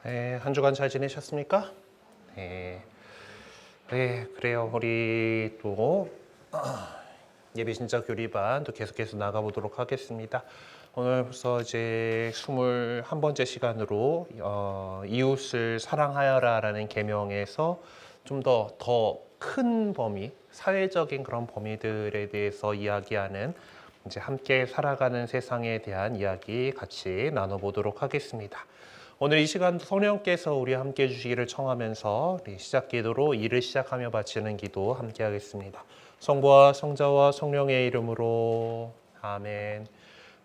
네, 한 주간 잘 지내셨습니까? 네, 그래요. 우리 또 예비 신자 교리반 또 계속해서 나가보도록 하겠습니다. 오늘 벌써 이제 21번째 시간으로 이웃을 사랑하여라라는 계명에서 좀 더 큰 범위, 사회적인 그런 범위들에 대해서 이야기하는 이제 함께 살아가는 세상에 대한 이야기 같이 나눠보도록 하겠습니다. 오늘 이 시간도 성령께서 우리 함께 해주시기를 청하면서 우리 시작 기도로 일을 시작하며 바치는 기도 함께 하겠습니다. 성부와 성자와 성령의 이름으로 아멘.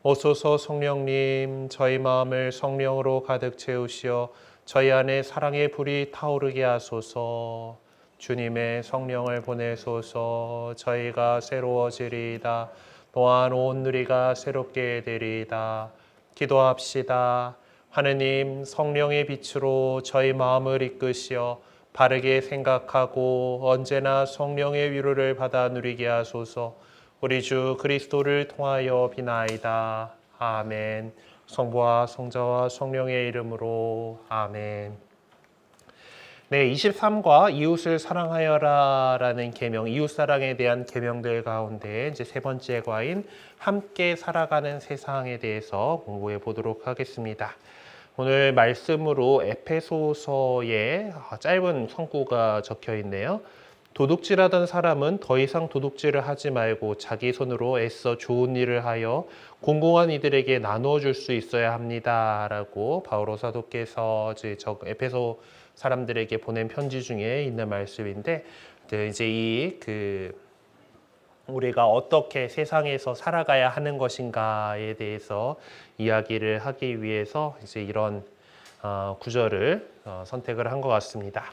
오소서 성령님, 저희 마음을 성령으로 가득 채우시어 저희 안에 사랑의 불이 타오르게 하소서. 주님의 성령을 보내소서. 저희가 새로워지리이다. 또한 온 누리가 새롭게 되리이다. 기도합시다. 하느님, 성령의 빛으로 저희 마음을 이끄시어 바르게 생각하고 언제나 성령의 위로를 받아 누리게 하소서. 우리 주 그리스도를 통하여 비나이다. 아멘. 성부와 성자와 성령의 이름으로 아멘. 네, 23과 이웃을 사랑하여라라는 계명, 이웃사랑에 대한 계명들 가운데 이제 세 번째 과인 함께 살아가는 세상에 대해서 공부해 보도록 하겠습니다. 오늘 말씀으로 에베소서에 짧은 성구가 적혀 있네요. 도둑질하던 사람은 더 이상 도둑질을 하지 말고 자기 손으로 애써 좋은 일을 하여 공공한 이들에게 나누어 줄 수 있어야 합니다. 라고 바오로 사도께서 에베소 사람들에게 보낸 편지 중에 있는 말씀인데, 이제 우리가 어떻게 세상에서 살아가야 하는 것인가에 대해서 이야기를 하기 위해서 이제 이런 구절을 선택을 한 것 같습니다.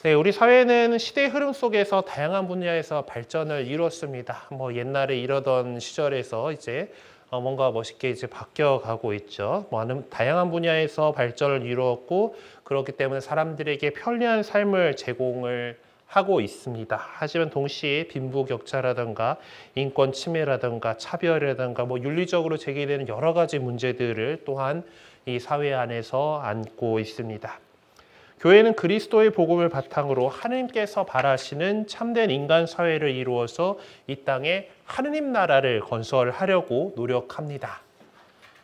네, 우리 사회는 시대의 흐름 속에서 다양한 분야에서 발전을 이루었습니다. 옛날에 이러던 시절에서 이제 뭔가 멋있게 이제 바뀌어가고 있죠. 다양한 분야에서 발전을 이루었고 그렇기 때문에 사람들에게 편리한 삶을 제공을 하고 있습니다. 하지만 동시에 빈부격차라든가 인권 침해라든가 차별이라든가 윤리적으로 제기되는 여러 가지 문제들을 또한 이 사회 안에서 안고 있습니다. 교회는 그리스도의 복음을 바탕으로 하느님께서 바라시는 참된 인간 사회를 이루어서 이 땅에 하느님 나라를 건설하려고 노력합니다.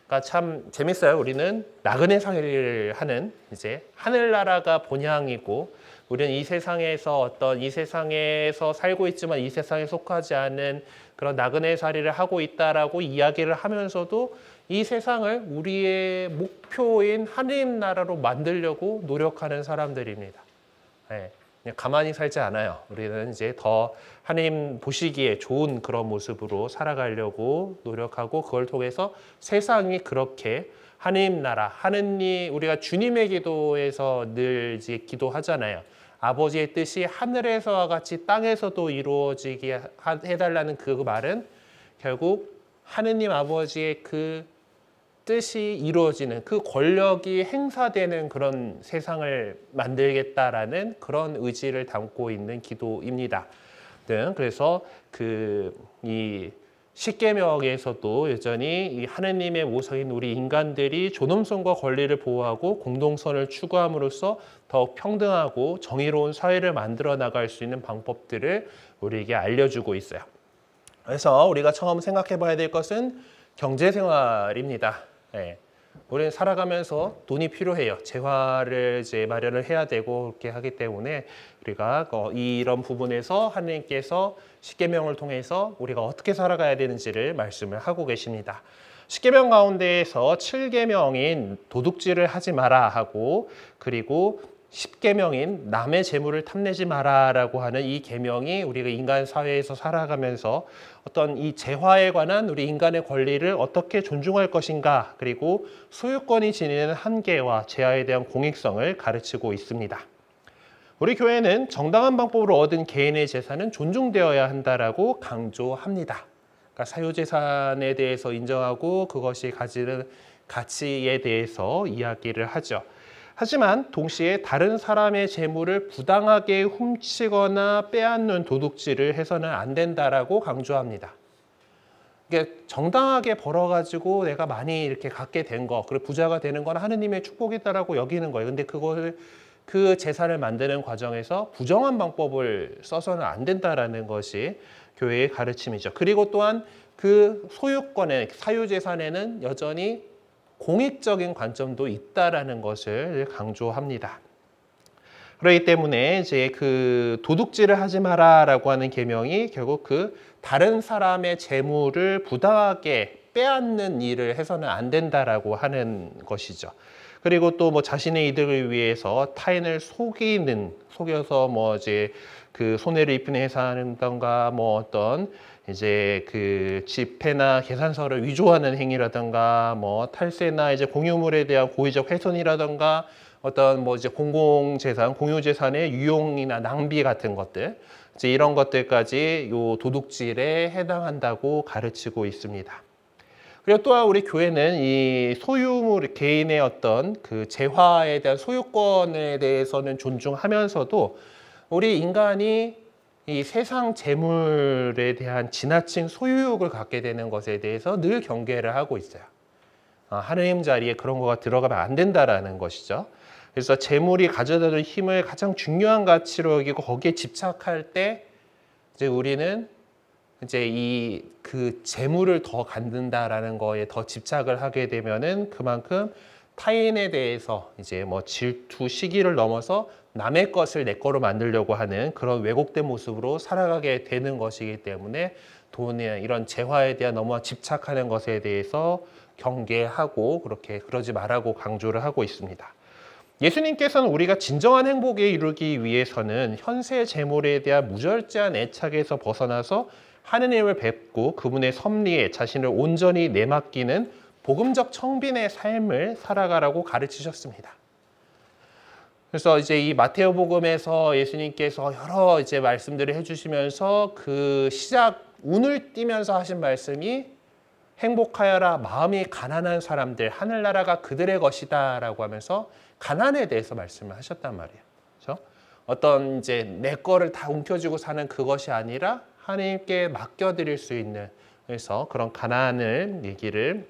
그러니까 참 재밌어요. 우리는 나그네 사회를 하는 이제 하늘나라가 본향이고 우리는 이 세상에서 이 세상에서 살고 있지만 이 세상에 속하지 않은 그런 나그네 살이를 하고 있다라고 이야기를 하면서도 이 세상을 우리의 목표인 하느님 나라로 만들려고 노력하는 사람들입니다. 네, 그냥 가만히 살지 않아요. 우리는 이제 더 하느님 보시기에 좋은 그런 모습으로 살아가려고 노력하고 그걸 통해서 세상이 그렇게 하느님 나라, 하느님 우리가 주님의 기도에서 늘 이제 기도하잖아요. 아버지의 뜻이 하늘에서와 같이 땅에서도 이루어지게 해달라는 그 말은 결국 하느님 아버지의 그 뜻이 이루어지는 그 권력이 행사되는 그런 세상을 만들겠다라는 그런 의지를 담고 있는 기도입니다. 그래서 이 십계명에서도 여전히 이 하느님의 모성인 우리 인간들이 존엄성과 권리를 보호하고 공동선을 추구함으로써 더욱 평등하고 정의로운 사회를 만들어 나갈 수 있는 방법들을 우리에게 알려주고 있어요. 그래서 우리가 처음 생각해 봐야 될 것은 경제생활입니다. 네. 우리는 살아가면서 돈이 필요해요. 재화를 이제 마련을 해야 되고 그렇게 하기 때문에 우리가 이런 부분에서 하느님께서 십계명을 통해서 우리가 어떻게 살아가야 되는지를 말씀을 하고 계십니다. 십계명 가운데에서 7계명인 도둑질을 하지 마라 하고 그리고 10계명인 남의 재물을 탐내지 마라라고 하는 이 계명이 우리가 인간 사회에서 살아가면서 어떤 이 재화에 관한 우리 인간의 권리를 어떻게 존중할 것인가 그리고 소유권이 지니는 한계와 재화에 대한 공익성을 가르치고 있습니다. 우리 교회는 정당한 방법으로 얻은 개인의 재산은 존중되어야 한다라고 강조합니다. 그러니까 사유재산에 대해서 인정하고 그것이 가지는 가치에 대해서 이야기를 하죠. 하지만 동시에 다른 사람의 재물을 부당하게 훔치거나 빼앗는 도둑질을 해서는 안 된다라고 강조합니다. 이게 정당하게 벌어가지고 내가 많이 이렇게 갖게 된 거, 그리고 부자가 되는 건 하느님의 축복이다라고 여기는 거예요. 근데 그걸 그 재산을 만드는 과정에서 부정한 방법을 써서는 안 된다라는 것이 교회의 가르침이죠. 그리고 또한 그 소유권의 사유재산에는 여전히 공익적인 관점도 있다라는 것을 강조합니다. 그렇기 때문에 이제 그 도둑질을 하지 마라라고 하는 계명이 결국 그 다른 사람의 재물을 부당하게 빼앗는 일을 해서는 안 된다라고 하는 것이죠. 그리고 또 뭐 자신의 이득을 위해서 타인을 속여서 뭐 이제 그 손해를 입히는 행사한다던가 뭐 어떤 이제 그 지폐나 계산서를 위조하는 행위라던가 뭐 탈세나 이제 공유물에 대한 고의적 훼손이라던가 어떤 뭐 이제 공공재산, 공유재산의 유용이나 낭비 같은 것들, 이제 이런 것들까지 요 도둑질에 해당한다고 가르치고 있습니다. 그리고 또한 우리 교회는 이 소유물, 개인의 어떤 그 재화에 대한 소유권에 대해서는 존중하면서도 우리 인간이 이 세상 재물에 대한 지나친 소유욕을 갖게 되는 것에 대해서 늘 경계를 하고 있어요. 하느님 자리에 그런 거가 들어가면 안 된다라는 것이죠. 그래서 재물이 가져다줄 힘을 가장 중요한 가치로 여기고 거기에 집착할 때 이제 우리는 이제 이 그 재물을 더 갖는다라는 거에 더 집착을 하게 되면은 그만큼 타인에 대해서 이제 뭐 질투, 시기를 넘어서 남의 것을 내 거로 만들려고 하는 그런 왜곡된 모습으로 살아가게 되는 것이기 때문에 돈에 이런 재화에 대한 너무 집착하는 것에 대해서 경계하고 그러지 말라고 강조를 하고 있습니다. 예수님께서는 우리가 진정한 행복에 이르기 위해서는 현세 재물에 대한 무절제한 애착에서 벗어나서 하느님을 뵙고 그분의 섭리에 자신을 온전히 내맡기는 복음적 청빈의 삶을 살아가라고 가르치셨습니다. 그래서 이제 이 마테오복음에서 예수님께서 여러 이제 말씀들을 해주시면서 그 시작 운을 띠면서 하신 말씀이 행복하여라 마음이 가난한 사람들 하늘나라가 그들의 것이다라고 하면서 가난에 대해서 말씀을 하셨단 말이에요. 그렇죠? 어떤 이제 내 거를 다 움켜쥐고 사는 그것이 아니라 하나님께 맡겨드릴 수 있는 그래서 그런 가난을 얘기를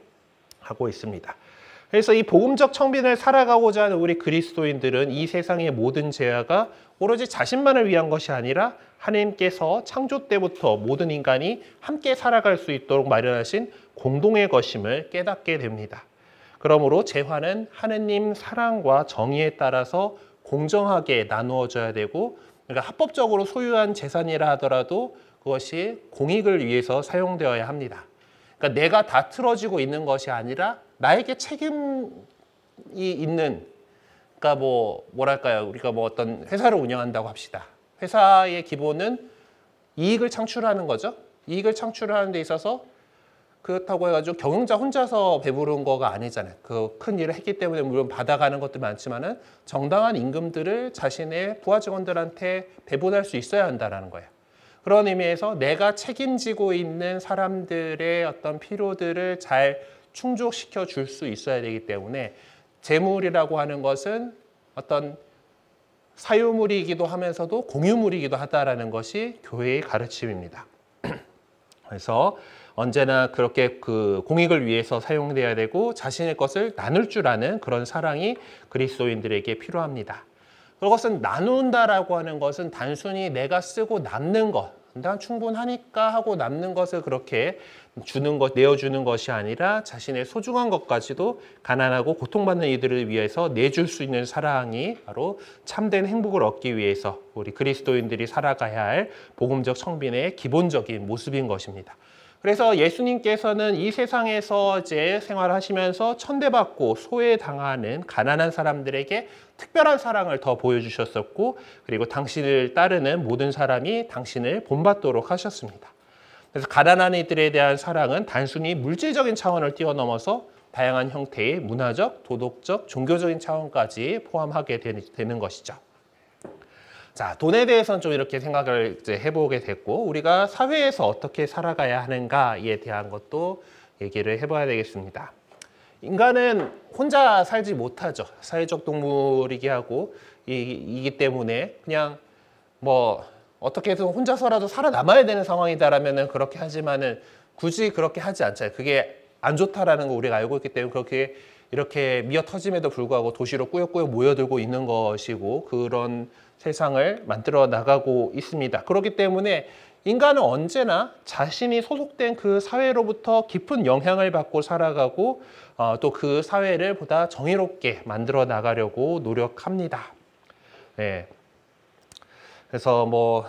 하고 있습니다. 그래서 이 복음적 청빈을 살아가고자 하는 우리 그리스도인들은 이 세상의 모든 재화가 오로지 자신만을 위한 것이 아니라 하나님께서 창조 때부터 모든 인간이 함께 살아갈 수 있도록 마련하신 공동의 것임을 깨닫게 됩니다. 그러므로 재화는 하느님 사랑과 정의에 따라서 공정하게 나누어져야 되고 그러니까 합법적으로 소유한 재산이라 하더라도 그것이 공익을 위해서 사용되어야 합니다. 그러니까 내가 다 틀어지고 있는 것이 아니라 나에게 책임이 있는 그러니까 뭐랄까요? 우리가 뭐 어떤 회사를 운영한다고 합시다. 회사의 기본은 이익을 창출하는 거죠. 이익을 창출하는 데 있어서 그렇다고 해가지고 경영자 혼자서 배부른 거가 아니잖아요. 그 큰 일을 했기 때문에 물론 받아가는 것도 많지만은 정당한 임금들을 자신의 부하 직원들한테 배분할 수 있어야 한다라는 거예요. 그런 의미에서 내가 책임지고 있는 사람들의 어떤 필요들을 잘 충족시켜 줄 수 있어야 되기 때문에 재물이라고 하는 것은 어떤 사유물이기도 하면서도 공유물이기도 하다라는 것이 교회의 가르침입니다. 그래서 언제나 그렇게 그 공익을 위해서 사용돼야 되고 자신의 것을 나눌 줄 아는 그런 사랑이 그리스도인들에게 필요합니다. 그것은 나눈다라고 하는 것은 단순히 내가 쓰고 남는 것, 난 충분하니까 하고 남는 것을 그렇게 주는 것, 내어주는 것이 아니라 자신의 소중한 것까지도 가난하고 고통받는 이들을 위해서 내줄 수 있는 사랑이 바로 참된 행복을 얻기 위해서 우리 그리스도인들이 살아가야 할 복음적 청빈의 기본적인 모습인 것입니다. 그래서 예수님께서는 이 세상에서 이제 생활하시면서 천대받고 소외당하는 가난한 사람들에게 특별한 사랑을 더 보여주셨었고 그리고 당신을 따르는 모든 사람이 당신을 본받도록 하셨습니다. 그래서 가난한 이들에 대한 사랑은 단순히 물질적인 차원을 뛰어넘어서 다양한 형태의 문화적, 도덕적, 종교적인 차원까지 포함하게 되는 것이죠. 자, 돈에 대해서는 좀 이렇게 생각을 이제 해보게 됐고 우리가 사회에서 어떻게 살아가야 하는가에 대한 것도 얘기를 해봐야 되겠습니다. 인간은 혼자 살지 못하죠. 사회적 동물이기 하고 이기 때문에 그냥 뭐 어떻게 해서 혼자서라도 살아남아야 되는 상황이다라면은 그렇게 하지만은 굳이 그렇게 하지 않잖아요. 그게 안 좋다라는 거 우리가 알고 있기 때문에 그렇게 이렇게 미어 터짐에도 불구하고 도시로 꾸역꾸역 모여들고 있는 것이고 그런 세상을 만들어 나가고 있습니다. 그렇기 때문에 인간은 언제나 자신이 소속된 그 사회로부터 깊은 영향을 받고 살아가고 또 그 사회를 보다 정의롭게 만들어 나가려고 노력합니다. 네. 그래서 뭐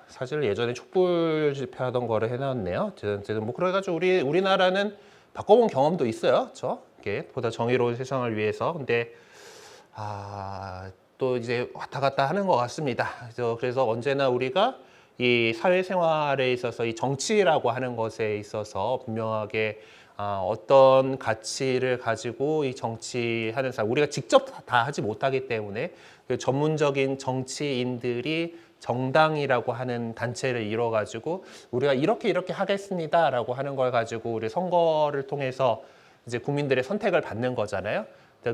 사실 예전에 촛불 집회하던 거를 해놨네요. 어쨌든 뭐 그래가지고 우리나라는 바꿔본 경험도 있어요. 이렇게 보다 정의로운 세상을 위해서. 근데 또 이제 왔다 갔다 하는 것 같습니다. 그래서 언제나 우리가 이 사회생활에 있어서 이 정치라고 하는 것에 있어서 분명하게 어떤 가치를 가지고 이 정치하는 사람, 우리가 직접 다 하지 못하기 때문에 그 전문적인 정치인들이 정당이라고 하는 단체를 이뤄가지고 우리가 이렇게 하겠습니다라고 하는 걸 가지고 우리 선거를 통해서 이제 국민들의 선택을 받는 거잖아요.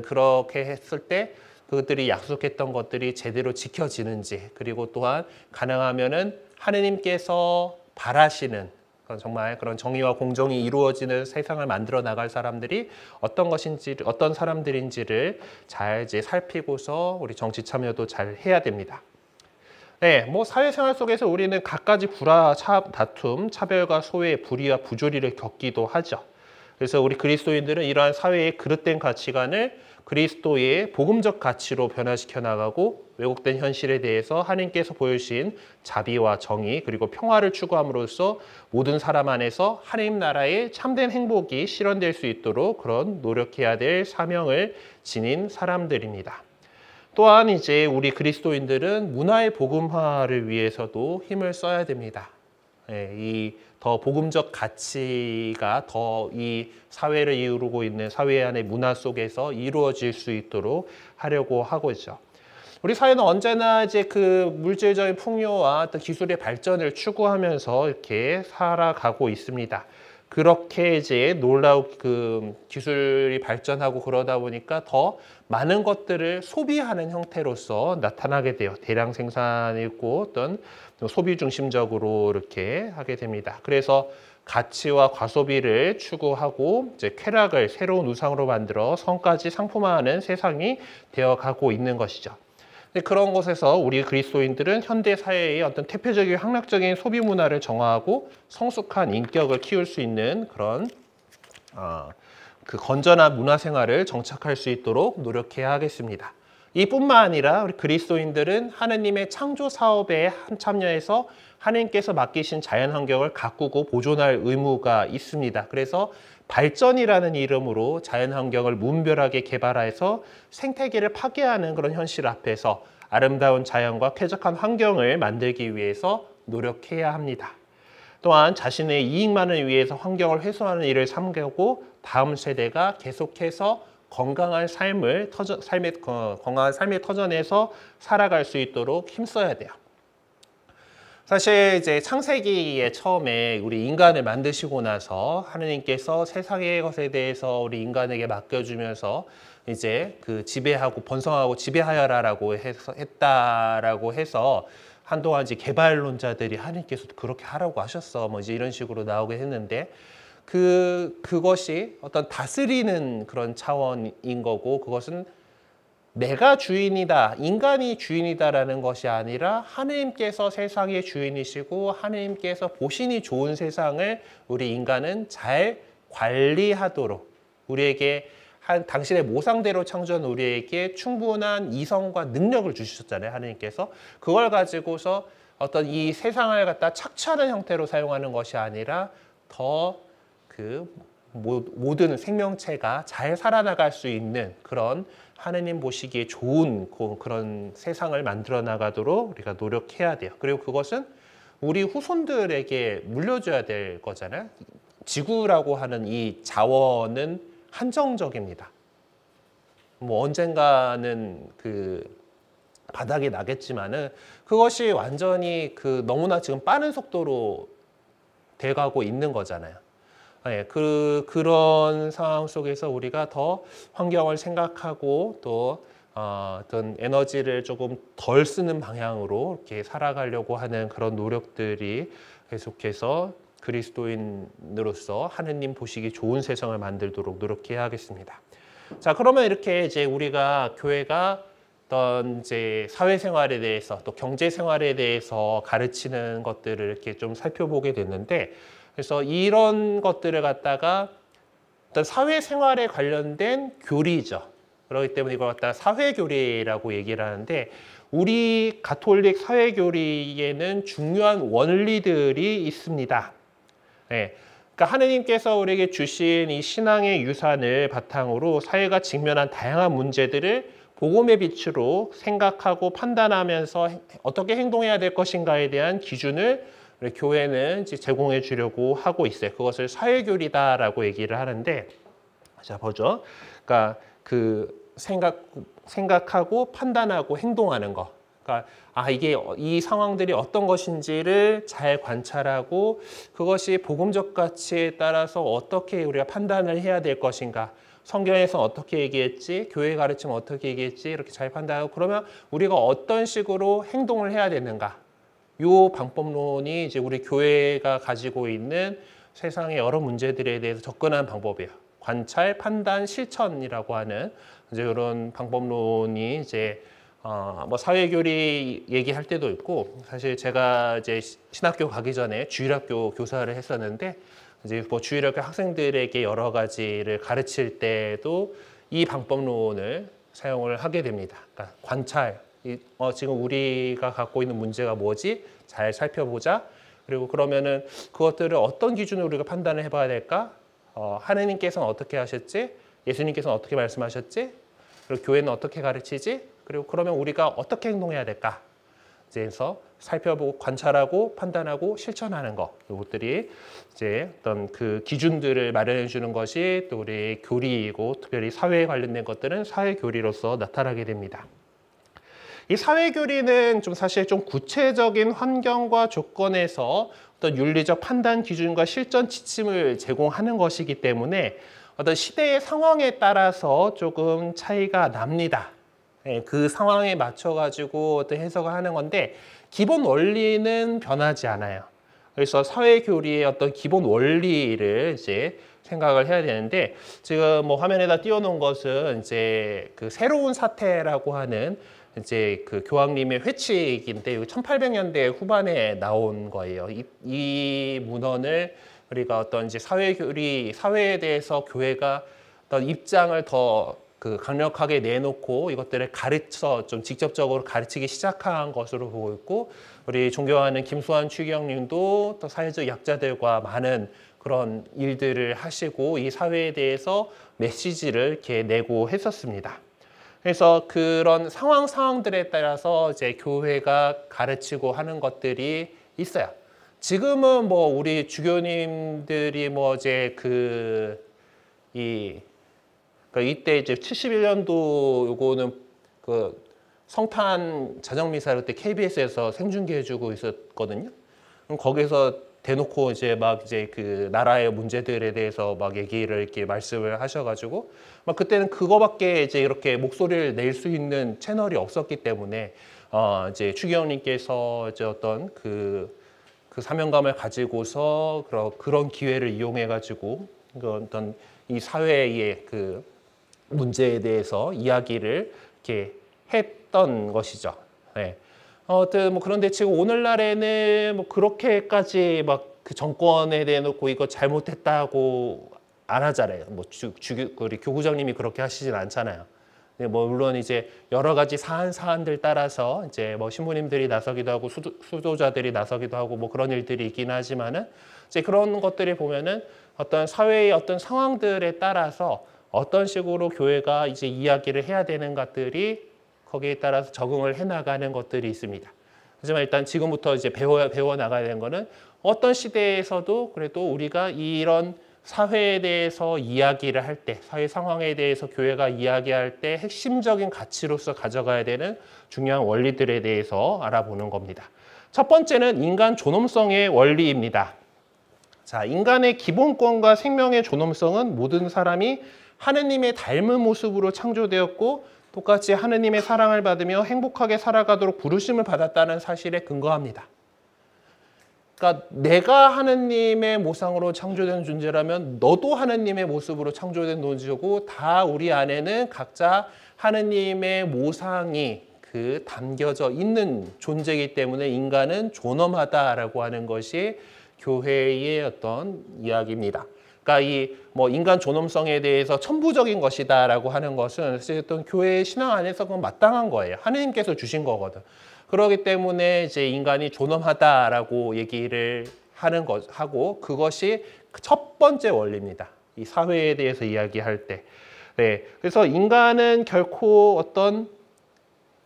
그렇게 했을 때 그것들이 약속했던 것들이 제대로 지켜지는지, 그리고 또한 가능하면은 하느님께서 바라시는 정말 그런 정의와 공정이 이루어지는 세상을 만들어 나갈 사람들이 어떤 사람들인지를 잘 이제 살피고서 우리 정치 참여도 잘 해야 됩니다. 네, 뭐 사회생활 속에서 우리는 갖가지 다툼, 차별과 소외, 불의와 부조리를 겪기도 하죠. 그래서 우리 그리스도인들은 이러한 사회의 그릇된 가치관을 그리스도의 복음적 가치로 변화시켜 나가고 왜곡된 현실에 대해서 하나님께서 보여주신 자비와 정의 그리고 평화를 추구함으로써 모든 사람 안에서 하나님 나라의 참된 행복이 실현될 수 있도록 그런 노력해야 될 사명을 지닌 사람들입니다. 또한 이제 우리 그리스도인들은 문화의 복음화를 위해서도 힘을 써야 됩니다. 이 더 복음적 가치가 더 이 사회를 이루고 있는 사회 안의 문화 속에서 이루어질 수 있도록 하려고 하고 있죠. 우리 사회는 언제나 이제 그 물질적인 풍요와 어떤 기술의 발전을 추구하면서 이렇게 살아가고 있습니다. 그렇게 이제 놀라운 그 기술이 발전하고 그러다 보니까 더 많은 것들을 소비하는 형태로서 나타나게 돼요. 대량 생산이고 어떤 소비 중심적으로 이렇게 하게 됩니다. 그래서 가치와 과소비를 추구하고 이제 쾌락을 새로운 우상으로 만들어 성까지 상품화하는 세상이 되어가고 있는 것이죠. 그런 곳에서 우리 그리스도인들은 현대 사회의 어떤 대표적인 향락적인 소비 문화를 정화하고 성숙한 인격을 키울 수 있는 그런 그 건전한 문화 생활을 정착할 수 있도록 노력해야 하겠습니다. 이뿐만 아니라 우리 그리스도인들은 하느님의 창조 사업에 참여해서 하느님께서 맡기신 자연 환경을 가꾸고 보존할 의무가 있습니다. 그래서 발전이라는 이름으로 자연 환경을 무분별하게 개발해서 생태계를 파괴하는 그런 현실 앞에서 아름다운 자연과 쾌적한 환경을 만들기 위해서 노력해야 합니다. 또한 자신의 이익만을 위해서 환경을 훼손하는 일을 삼가고 다음 세대가 계속해서 건강한 삶의 터전에서 살아갈 수 있도록 힘써야 돼요. 사실 이제 창세기에 처음에 우리 인간을 만드시고 나서 하느님께서 세상의 것에 대해서 우리 인간에게 맡겨주면서 이제 그 지배하고 번성하고 지배하여라라고 했다라고 해서 한동안 이제 개발론자들이 하느님께서 그렇게 하라고 하셨어 뭐 이제 이런 식으로 나오게 했는데 그것이 어떤 다스리는 그런 차원인 거고 그것은 내가 주인이다, 인간이 주인이다라는 것이 아니라 하느님께서 세상의 주인이시고 하느님께서 보시니 좋은 세상을 우리 인간은 잘 관리하도록 우리에게 당신의 모상대로 창조한 우리에게 충분한 이성과 능력을 주셨잖아요. 하느님께서 그걸 가지고서 어떤 이 세상을 갖다 착취하는 형태로 사용하는 것이 아니라 더 그 모든 생명체가 잘 살아나갈 수 있는 그런 하느님 보시기에 좋은 그런 세상을 만들어 나가도록 우리가 노력해야 돼요. 그리고 그것은 우리 후손들에게 물려줘야 될 거잖아요. 지구라고 하는 이 자원은 한정적입니다. 뭐 언젠가는 그 바닥이 나겠지만은 그것이 완전히 그 너무나 지금 빠른 속도로 돼가고 있는 거잖아요. 네, 그런 상황 속에서 우리가 더 환경을 생각하고 또 어떤 에너지를 조금 덜 쓰는 방향으로 이렇게 살아가려고 하는 그런 노력들이 계속해서 그리스도인으로서 하느님 보시기 좋은 세상을 만들도록 노력해야 하겠습니다. 자, 그러면 이렇게 이제 우리가 교회가 어떤 이제 사회생활에 대해서 또 경제생활에 대해서 가르치는 것들을 이렇게 좀 살펴보게 됐는데, 그래서 이런 것들을 갖다가 어떤 사회생활에 관련된 교리죠. 그렇기 때문에 이걸 갖다가 사회교리라고 얘기를 하는데, 우리 가톨릭 사회교리에는 중요한 원리들이 있습니다. 네. 그러니까 하느님께서 우리에게 주신 이 신앙의 유산을 바탕으로 사회가 직면한 다양한 문제들을 복음의 빛으로 생각하고 판단하면서 어떻게 행동해야 될 것인가에 대한 기준을 우리 교회는 이제 제공해 주려고 하고 있어요. 그것을 사회교리다라고 얘기를 하는데, 자 보죠. 그러니까 그 생각하고 판단하고 행동하는 거. 그러니까 이게 이 상황들이 어떤 것인지를 잘 관찰하고 그것이 복음적 가치에 따라서 어떻게 우리가 판단을 해야 될 것인가. 성경에서 어떻게 얘기했지, 교회 가르치면 어떻게 얘기했지, 이렇게 잘 판단하고, 그러면 우리가 어떤 식으로 행동을 해야 되는가. 요 방법론이 이제 우리 교회가 가지고 있는 세상의 여러 문제들에 대해서 접근하는 방법이에요. 관찰, 판단, 실천이라고 하는 이제 이런 방법론이 이제 뭐 사회교리 얘기할 때도 있고, 사실 제가 이제 신학교 가기 전에 주일학교 교사를 했었는데, 이제 뭐 주일학교 학생들에게 여러 가지를 가르칠 때도 이 방법론을 사용을 하게 됩니다. 그러니까 관찰, 지금 우리가 갖고 있는 문제가 뭐지? 잘 살펴보자. 그리고 그러면은 그것들을 어떤 기준으로 우리가 판단을 해봐야 될까? 하느님께서는 어떻게 하셨지? 예수님께서는 어떻게 말씀하셨지? 그리고 교회는 어떻게 가르치지? 그리고 그러면 우리가 어떻게 행동해야 될까? 그래서 살펴보고 관찰하고 판단하고 실천하는 것, 이것들이 이제 어떤 그 기준들을 마련해 주는 것이 또 우리 교리이고, 특별히 사회에 관련된 것들은 사회 교리로서 나타나게 됩니다. 이 사회 교리는 좀 사실 좀 구체적인 환경과 조건에서 어떤 윤리적 판단 기준과 실전 지침을 제공하는 것이기 때문에 어떤 시대의 상황에 따라서 조금 차이가 납니다. 그 상황에 맞춰 가지고 어떤 해석을 하는 건데, 기본 원리는 변하지 않아요. 그래서 사회 교리의 어떤 기본 원리를 이제 생각을 해야 되는데, 지금 뭐 화면에다 띄워놓은 것은 이제 그 새로운 사태라고 하는 이제 그 교황님의 회칙인데, 1800년대 후반에 나온 거예요. 이 문헌을 우리가 어떤 이제 사회 교리, 사회에 대해서 교회가 어떤 입장을 더 그 강력하게 내놓고 이것들을 가르쳐 좀 직접적으로 가르치기 시작한 것으로 보고 있고, 우리 존경하는 김수환 추기경님도 또 사회적 약자들과 많은 그런 일들을 하시고 이 사회에 대해서 메시지를 이렇게 내고 했었습니다. 그래서 그런 상황들에 따라서 이제 교회가 가르치고 하는 것들이 있어요. 지금은 뭐 우리 주교님들이 뭐 이제 그러니까 이때 이제 71년도 요거는 그 성탄 자정미사 그때 KBS에서 생중계해주고 있었거든요. 그럼 거기서 대놓고 이제 막 이제 그 나라의 문제들에 대해서 막 얘기를 이렇게 말씀을 하셔가지고, 막 그때는 그거밖에 이제 이렇게 목소리를 낼 수 있는 채널이 없었기 때문에 이제 추기경님께서 이제 어떤 그 사명감을 가지고서 그런 기회를 이용해가지고 어떤 이 사회의 그 문제에 대해서 이야기를 이렇게 했던 것이죠. 네. 뭐 그런데 지금 오늘날에는 뭐 그렇게까지 막 그 정권에 대해놓고 이거 잘못했다고 안 하잖아요. 뭐 우리 교구장님이 그렇게 하시진 않잖아요. 뭐 물론 이제 여러 가지 사안들 따라서 이제 뭐 신부님들이 나서기도 하고 수도자들이 나서기도 하고 뭐 그런 일들이 있긴 하지만은 이제 그런 것들이 보면은 어떤 사회의 어떤 상황들에 따라서 어떤 식으로 교회가 이제 이야기를 해야 되는 것들이 거기에 따라서 적응을 해 나가는 것들이 있습니다. 하지만 일단 지금부터 이제 배워 나가야 되는 거는 어떤 시대에서도 그래도 우리가 이런 사회에 대해서 이야기를 할 때, 사회 상황에 대해서 교회가 이야기할 때 핵심적인 가치로서 가져가야 되는 중요한 원리들에 대해서 알아보는 겁니다. 첫 번째는 인간 존엄성의 원리입니다. 자, 인간의 기본권과 생명의 존엄성은 모든 사람이 하느님의 닮은 모습으로 창조되었고 똑같이 하느님의 사랑을 받으며 행복하게 살아가도록 부르심을 받았다는 사실에 근거합니다. 그러니까 내가 하느님의 모상으로 창조된 존재라면 너도 하느님의 모습으로 창조된 존재고 다 우리 안에는 각자 하느님의 모상이 그 담겨져 있는 존재이기 때문에 인간은 존엄하다라고 하는 것이 교회의 어떤 이야기입니다. 그러니까 이 뭐 인간 존엄성에 대해서 천부적인 것이다라고 하는 것은 어쨌든 교회의 신앙 안에서 그건 마땅한 거예요. 하느님께서 주신 거거든. 그렇기 때문에 이제 인간이 존엄하다라고 얘기를 하는 것 하고 그것이 첫 번째 원리입니다. 이 사회에 대해서 이야기할 때. 네. 그래서 인간은 결코 어떤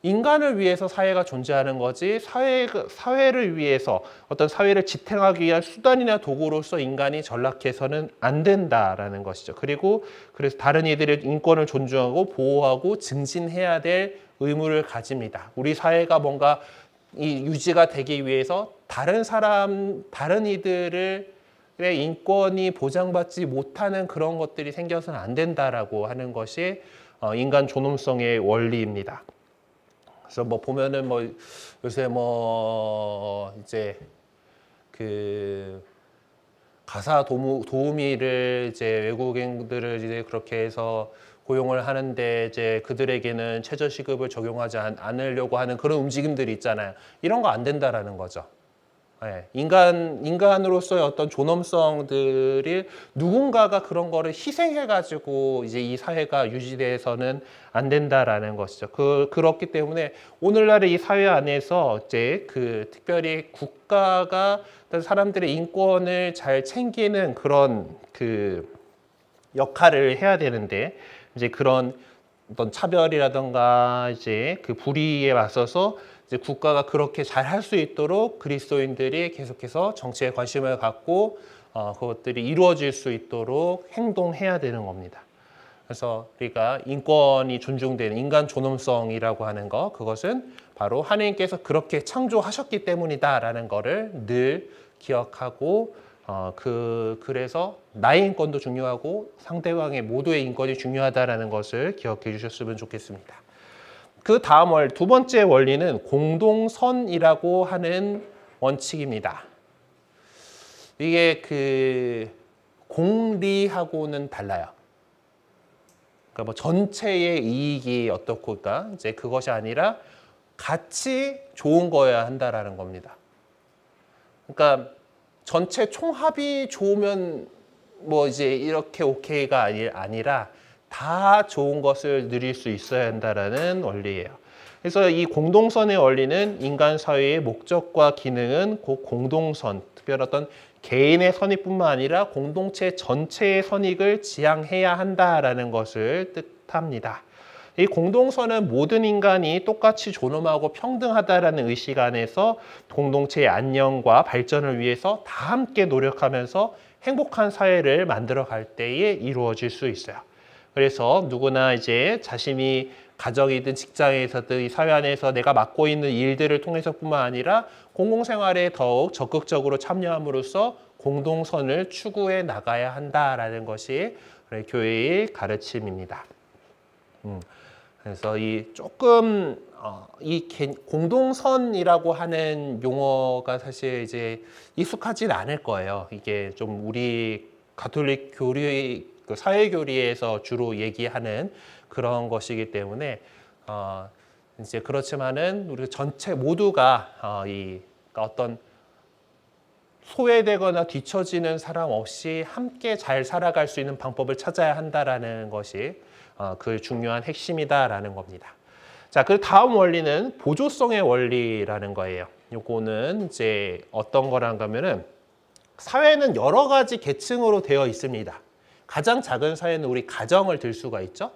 인간을 위해서 사회가 존재하는 거지 사회를 위해서 어떤 사회를 지탱하기 위한 수단이나 도구로서 인간이 전락해서는 안 된다라는 것이죠. 그리고 그래서 다른 이들의 인권을 존중하고 보호하고 증진해야 될 의무를 가집니다. 우리 사회가 뭔가 이 유지가 되기 위해서 다른 이들의 인권이 보장받지 못하는 그런 것들이 생겨서는 안 된다라고 하는 것이 인간 존엄성의 원리입니다. 그래서 뭐 보면은 뭐 요새 뭐 이제 그 가사 도우미를 이제 외국인들을 이제 그렇게 해서 고용을 하는데 이제 그들에게는 최저시급을 적용하지 않으려고 하는 그런 움직임들이 있잖아요. 이런 거 안 된다라는 거죠. 네. 인간으로서의 어떤 존엄성들이 누군가가 그런 거를 희생해가지고 이제 이 사회가 유지돼서는 안 된다라는 것이죠. 그렇기 때문에 오늘날의 이 사회 안에서 이제 그 특별히 국가가 사람들의 인권을 잘 챙기는 그런 그 역할을 해야 되는데 이제 그런 어떤 차별이라든가 이제 그 불의에 맞서서 이제 국가가 그렇게 잘 할 수 있도록 그리스도인들이 계속해서 정치에 관심을 갖고 그것들이 이루어질 수 있도록 행동해야 되는 겁니다. 그래서 우리가 인권이 존중되는 인간 존엄성이라고 하는 거 그것은 바로 하나님께서 그렇게 창조하셨기 때문이다라는 거를 늘 기억하고 그래서 나의 인권도 중요하고 상대방의 모두의 인권이 중요하다라는 것을 기억해 주셨으면 좋겠습니다. 그 다음 두 번째 원리는 공동선이라고 하는 원칙입니다. 이게 그 공리하고는 달라요. 그러니까 뭐 전체의 이익이 어떻고, 그러니까 이제 그것이 아니라 같이 좋은 거여야 한다라는 겁니다. 그러니까 전체 총합이 좋으면 뭐 이제 이렇게 오케이가 아니라 다 좋은 것을 누릴 수 있어야 한다라는 원리예요. 그래서 이 공동선의 원리는 인간 사회의 목적과 기능은 곧 공동선, 특별 어떤 개인의 선익뿐만 아니라 공동체 전체의 선익을 지향해야 한다라는 것을 뜻합니다. 이 공동선은 모든 인간이 똑같이 존엄하고 평등하다라는 의식 안에서 공동체의 안녕과 발전을 위해서 다 함께 노력하면서 행복한 사회를 만들어갈 때에 이루어질 수 있어요. 그래서 누구나 이제 자신이 가정이든 직장에서든 이 사회 안에서 내가 맡고 있는 일들을 통해서뿐만 아니라 공공생활에 더욱 적극적으로 참여함으로써 공동선을 추구해 나가야 한다라는 것이 교회의 가르침입니다. 그래서 이 조금 이 공동선이라고 하는 용어가 사실 이제 익숙하진 않을 거예요. 이게 좀 우리 가톨릭 교리 그 사회교리에서 주로 얘기하는 그런 것이기 때문에 이제 그렇지만은 우리 전체 모두가 어떤 소외되거나 뒤처지는 사람 없이 함께 잘 살아갈 수 있는 방법을 찾아야 한다라는 것이 그 중요한 핵심이다라는 겁니다. 자, 그 다음 원리는 보조성의 원리라는 거예요. 요거는 이제 어떤 거란가 하면은 사회는 여러 가지 계층으로 되어 있습니다. 가장 작은 사회는 우리 가정을 들 수가 있죠.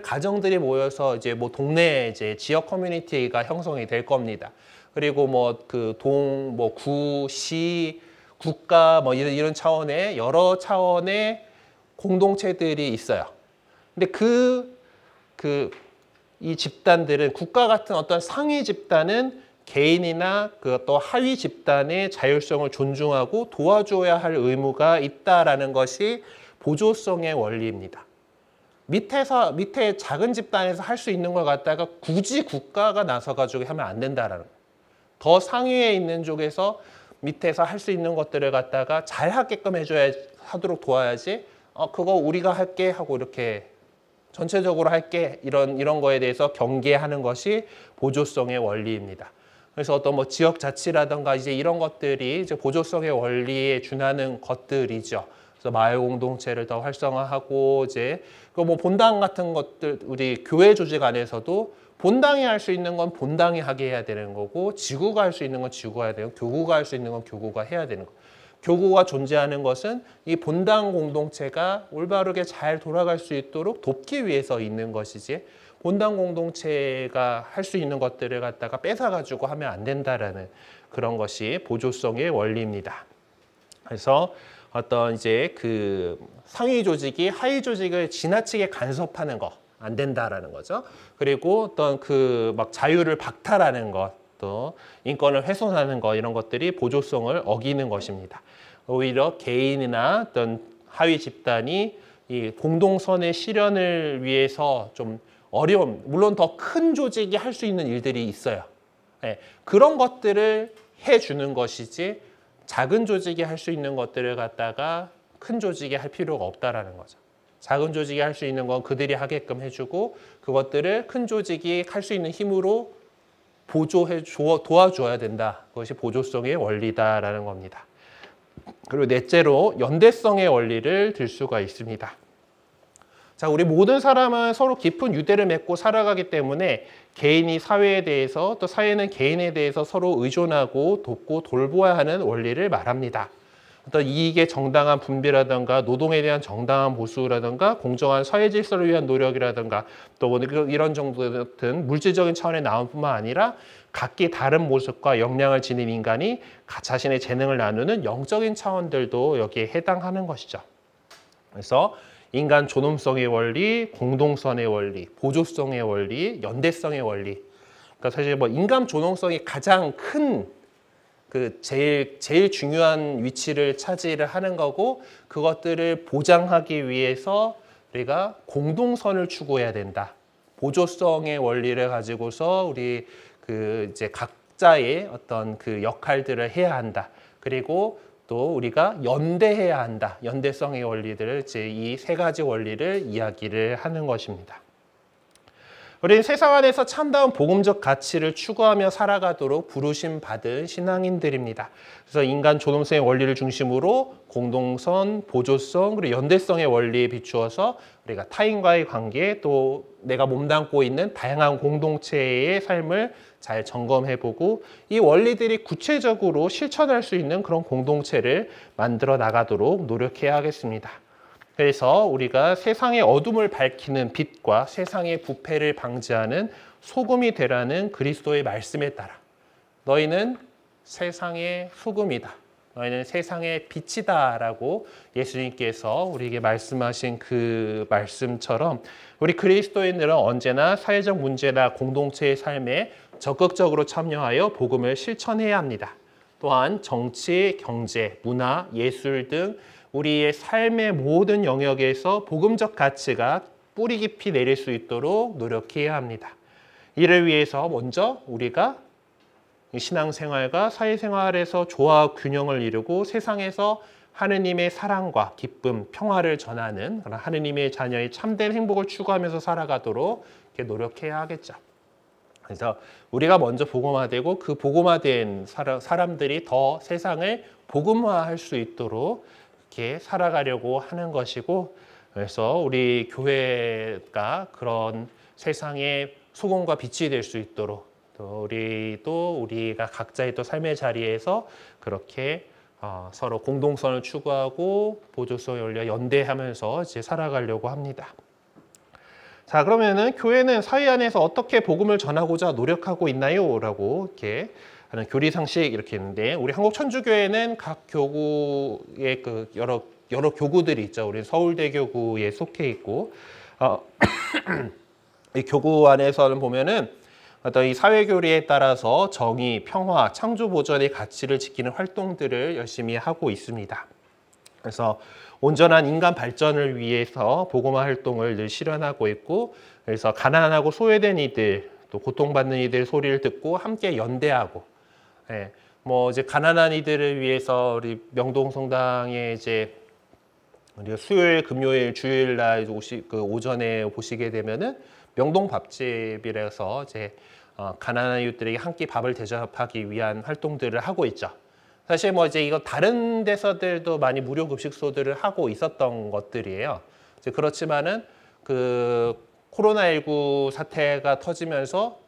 가정들이 모여서 이제 뭐 동네 이제 지역 커뮤니티가 형성이 될 겁니다. 그리고 뭐 그 뭐 구, 시, 국가 뭐 이런 차원의 여러 차원의 공동체들이 있어요. 근데 이 집단들은 국가 같은 어떤 상위 집단은 개인이나 그 또 하위 집단의 자율성을 존중하고 도와줘야 할 의무가 있다라는 것이 보조성의 원리입니다. 밑에 작은 집단에서 할 수 있는 걸 갖다가 굳이 국가가 나서가지고 하면 안 된다라는 거예요. 더 상위에 있는 쪽에서 밑에서 할 수 있는 것들을 갖다가 잘 하게끔 하도록 도와야지 그거 우리가 할게 하고 이렇게 전체적으로 할게 이런 거에 대해서 경계하는 것이 보조성의 원리입니다. 그래서 어떤 뭐 지역 자치라든가 이제 이런 것들이 이제 보조성의 원리에 준하는 것들이죠. 그래서 마을 공동체를 더 활성화하고 이제 그 뭐 본당 같은 것들 우리 교회 조직 안에서도 본당이 할 수 있는 건 본당이 하게 해야 되는 거고 지구가 할 수 있는 건 지구가 해야 되고 교구가 할 수 있는 건 교구가 해야 되는 거. 교구가 존재하는 것은 이 본당 공동체가 올바르게 잘 돌아갈 수 있도록 돕기 위해서 있는 것이지 본당 공동체가 할 수 있는 것들을 갖다가 뺏어가지고 하면 안 된다라는 그런 것이 보조성의 원리입니다. 그래서 어떤 이제 그 상위 조직이 하위 조직을 지나치게 간섭하는 거 안 된다라는 거죠. 그리고 어떤 그 막 자유를 박탈하는 것, 또 인권을 훼손하는 것 이런 것들이 보조성을 어기는 것입니다. 오히려 개인이나 어떤 하위 집단이 이 공동선의 실현을 위해서 좀 어려움, 물론 더 큰 조직이 할 수 있는 일들이 있어요. 네, 그런 것들을 해주는 것이지 작은 조직이 할 수 있는 것들을 갖다가 큰 조직이 할 필요가 없다라는 거죠. 작은 조직이 할 수 있는 건 그들이 하게끔 해주고 그것들을 큰 조직이 할 수 있는 힘으로 도와줘야 된다. 그것이 보조성의 원리다라는 겁니다. 그리고 넷째로 연대성의 원리를 들 수가 있습니다. 자, 우리 모든 사람은 서로 깊은 유대를 맺고 살아가기 때문에 개인이 사회에 대해서 또 사회는 개인에 대해서 서로 의존하고 돕고 돌보아야 하는 원리를 말합니다. 어떤 이익의 정당한 분배라든가 노동에 대한 정당한 보수라든가 공정한 사회 질서를 위한 노력이라든가 또 이런 정도 같은 물질적인 차원의 나옴뿐만 아니라 각기 다른 모습과 역량을 지닌 인간이 자신의 재능을 나누는 영적인 차원들도 여기에 해당하는 것이죠. 그래서 인간 존엄성의 원리, 공동선의 원리, 보조성의 원리, 연대성의 원리. 그러니까 사실 뭐 인간 존엄성이 가장 큰 그 제일 중요한 위치를 차지를 하는 거고 그것들을 보장하기 위해서 우리가 공동선을 추구해야 된다. 보조성의 원리를 가지고서 우리 그 이제 각자의 어떤 그 역할들을 해야 한다. 그리고 또 우리가 연대해야 한다. 연대성의 원리들을 이제 이 세 가지 원리를 이야기를 하는 것입니다. 우리는 세상 안에서 참다운 복음적 가치를 추구하며 살아가도록 부르심 받은 신앙인들입니다. 그래서 인간 존엄성의 원리를 중심으로 공동선, 보조성, 그리고 연대성의 원리에 비추어서 우리가 타인과의 관계 또 내가 몸담고 있는 다양한 공동체의 삶을 잘 점검해보고 이 원리들이 구체적으로 실천할 수 있는 그런 공동체를 만들어 나가도록 노력해야 하겠습니다. 그래서 우리가 세상의 어둠을 밝히는 빛과 세상의 부패를 방지하는 소금이 되라는 그리스도의 말씀에 따라 너희는 세상의 소금이다. 너희는 세상의 빛이다 라고 예수님께서 우리에게 말씀하신 그 말씀처럼 우리 그리스도인들은 언제나 사회적 문제나 공동체의 삶에 적극적으로 참여하여 복음을 실천해야 합니다. 또한 정치, 경제, 문화, 예술 등 우리의 삶의 모든 영역에서 복음적 가치가 뿌리 깊이 내릴 수 있도록 노력해야 합니다. 이를 위해서 먼저 우리가 신앙생활과 사회생활에서 조화와 균형을 이루고 세상에서 하느님의 사랑과 기쁨, 평화를 전하는 하느님의 자녀의 참된 행복을 추구하면서 살아가도록 이렇게 노력해야 하겠죠. 그래서 우리가 먼저 복음화되고 그 복음화된 사람들이 더 세상을 복음화할 수 있도록 이렇게 살아가려고 하는 것이고 그래서 우리 교회가 그런 세상의 소금과 빛이 될 수 있도록 또 우리가 각자의 또 삶의 자리에서 그렇게 서로 공동선을 추구하고 보조성을 올려 연대하면서 이제 살아가려고 합니다. 자, 그러면은 교회는 사회 안에서 어떻게 복음을 전하고자 노력하고 있나요? 라고 이렇게 하는 교리 상식 이렇게 있는데 우리 한국 천주교회는 각 교구의 그 여러 교구들이 있죠. 우리 서울대 교구에 속해 있고 이 교구 안에서는 보면은 어떤 이 사회 교리에 따라서 정의, 평화, 창조 보존의 가치를 지키는 활동들을 열심히 하고 있습니다. 그래서 온전한 인간 발전을 위해서 복음화 활동을 늘 실현하고 있고 그래서 가난하고 소외된 이들 또 고통받는 이들 소리를 듣고 함께 연대하고 뭐 이제 가난한 이들을 위해서 우리 명동 성당에 이제 우리가 수요일, 금요일, 주일날 오전에 보시게 되면은 명동 밥집이라서 이제 가난한 이웃들에게 한 끼 밥을 대접하기 위한 활동들을 하고 있죠. 사실 뭐 이제 이거 다른 데서들도 많이 무료 급식소들을 하고 있었던 것들이에요. 이제 그렇지만은 그 코로나19 사태가 터지면서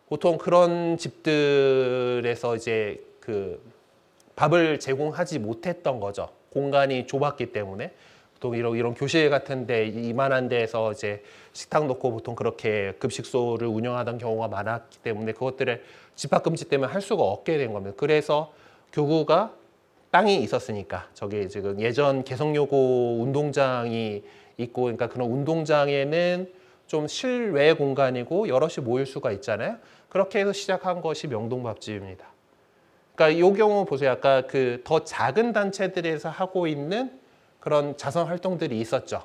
보통 그런 집들에서 이제 그 밥을 제공하지 못했던 거죠. 공간이 좁았기 때문에. 보통 이런 교실 같은데 이만한 데에서 이제 식탁 놓고 보통 그렇게 급식소를 운영하던 경우가 많았기 때문에 그것들을 집합금지 때문에 할 수가 없게 된 겁니다. 그래서 교구가 땅이 있었으니까 저기 지금 예전 개성여고 운동장이 있고 그러니까 그런 운동장에는 좀 실외 공간이고 여럿이 모일 수가 있잖아요. 그렇게 해서 시작한 것이 명동밥집입니다. 그러니까 이 경우 보세요. 아까 그 더 작은 단체들에서 하고 있는 그런 자선 활동들이 있었죠.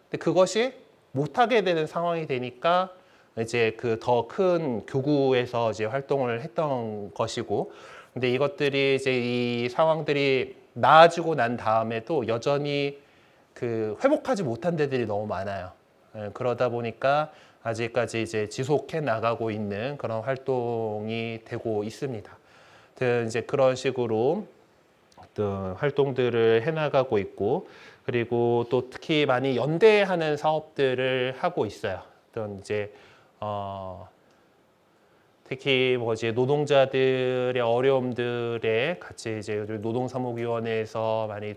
근데 그것이 못하게 되는 상황이 되니까 이제 그 더 큰 교구에서 이제 활동을 했던 것이고, 근데 이것들이 이제 이 상황들이 나아지고 난 다음에도 여전히 그 회복하지 못한 데들이 너무 많아요. 그러다 보니까 아직까지 이제 지속해 나가고 있는 그런 활동이 되고 있습니다. 이제 그런 식으로 어떤 활동들을 해나가고 있고, 그리고 또 특히 많이 연대하는 사업들을 하고 있어요. 어떤 이제 특히 뭐 이제 노동자들의 어려움들에 같이 이제 노동사목위원회에서 많이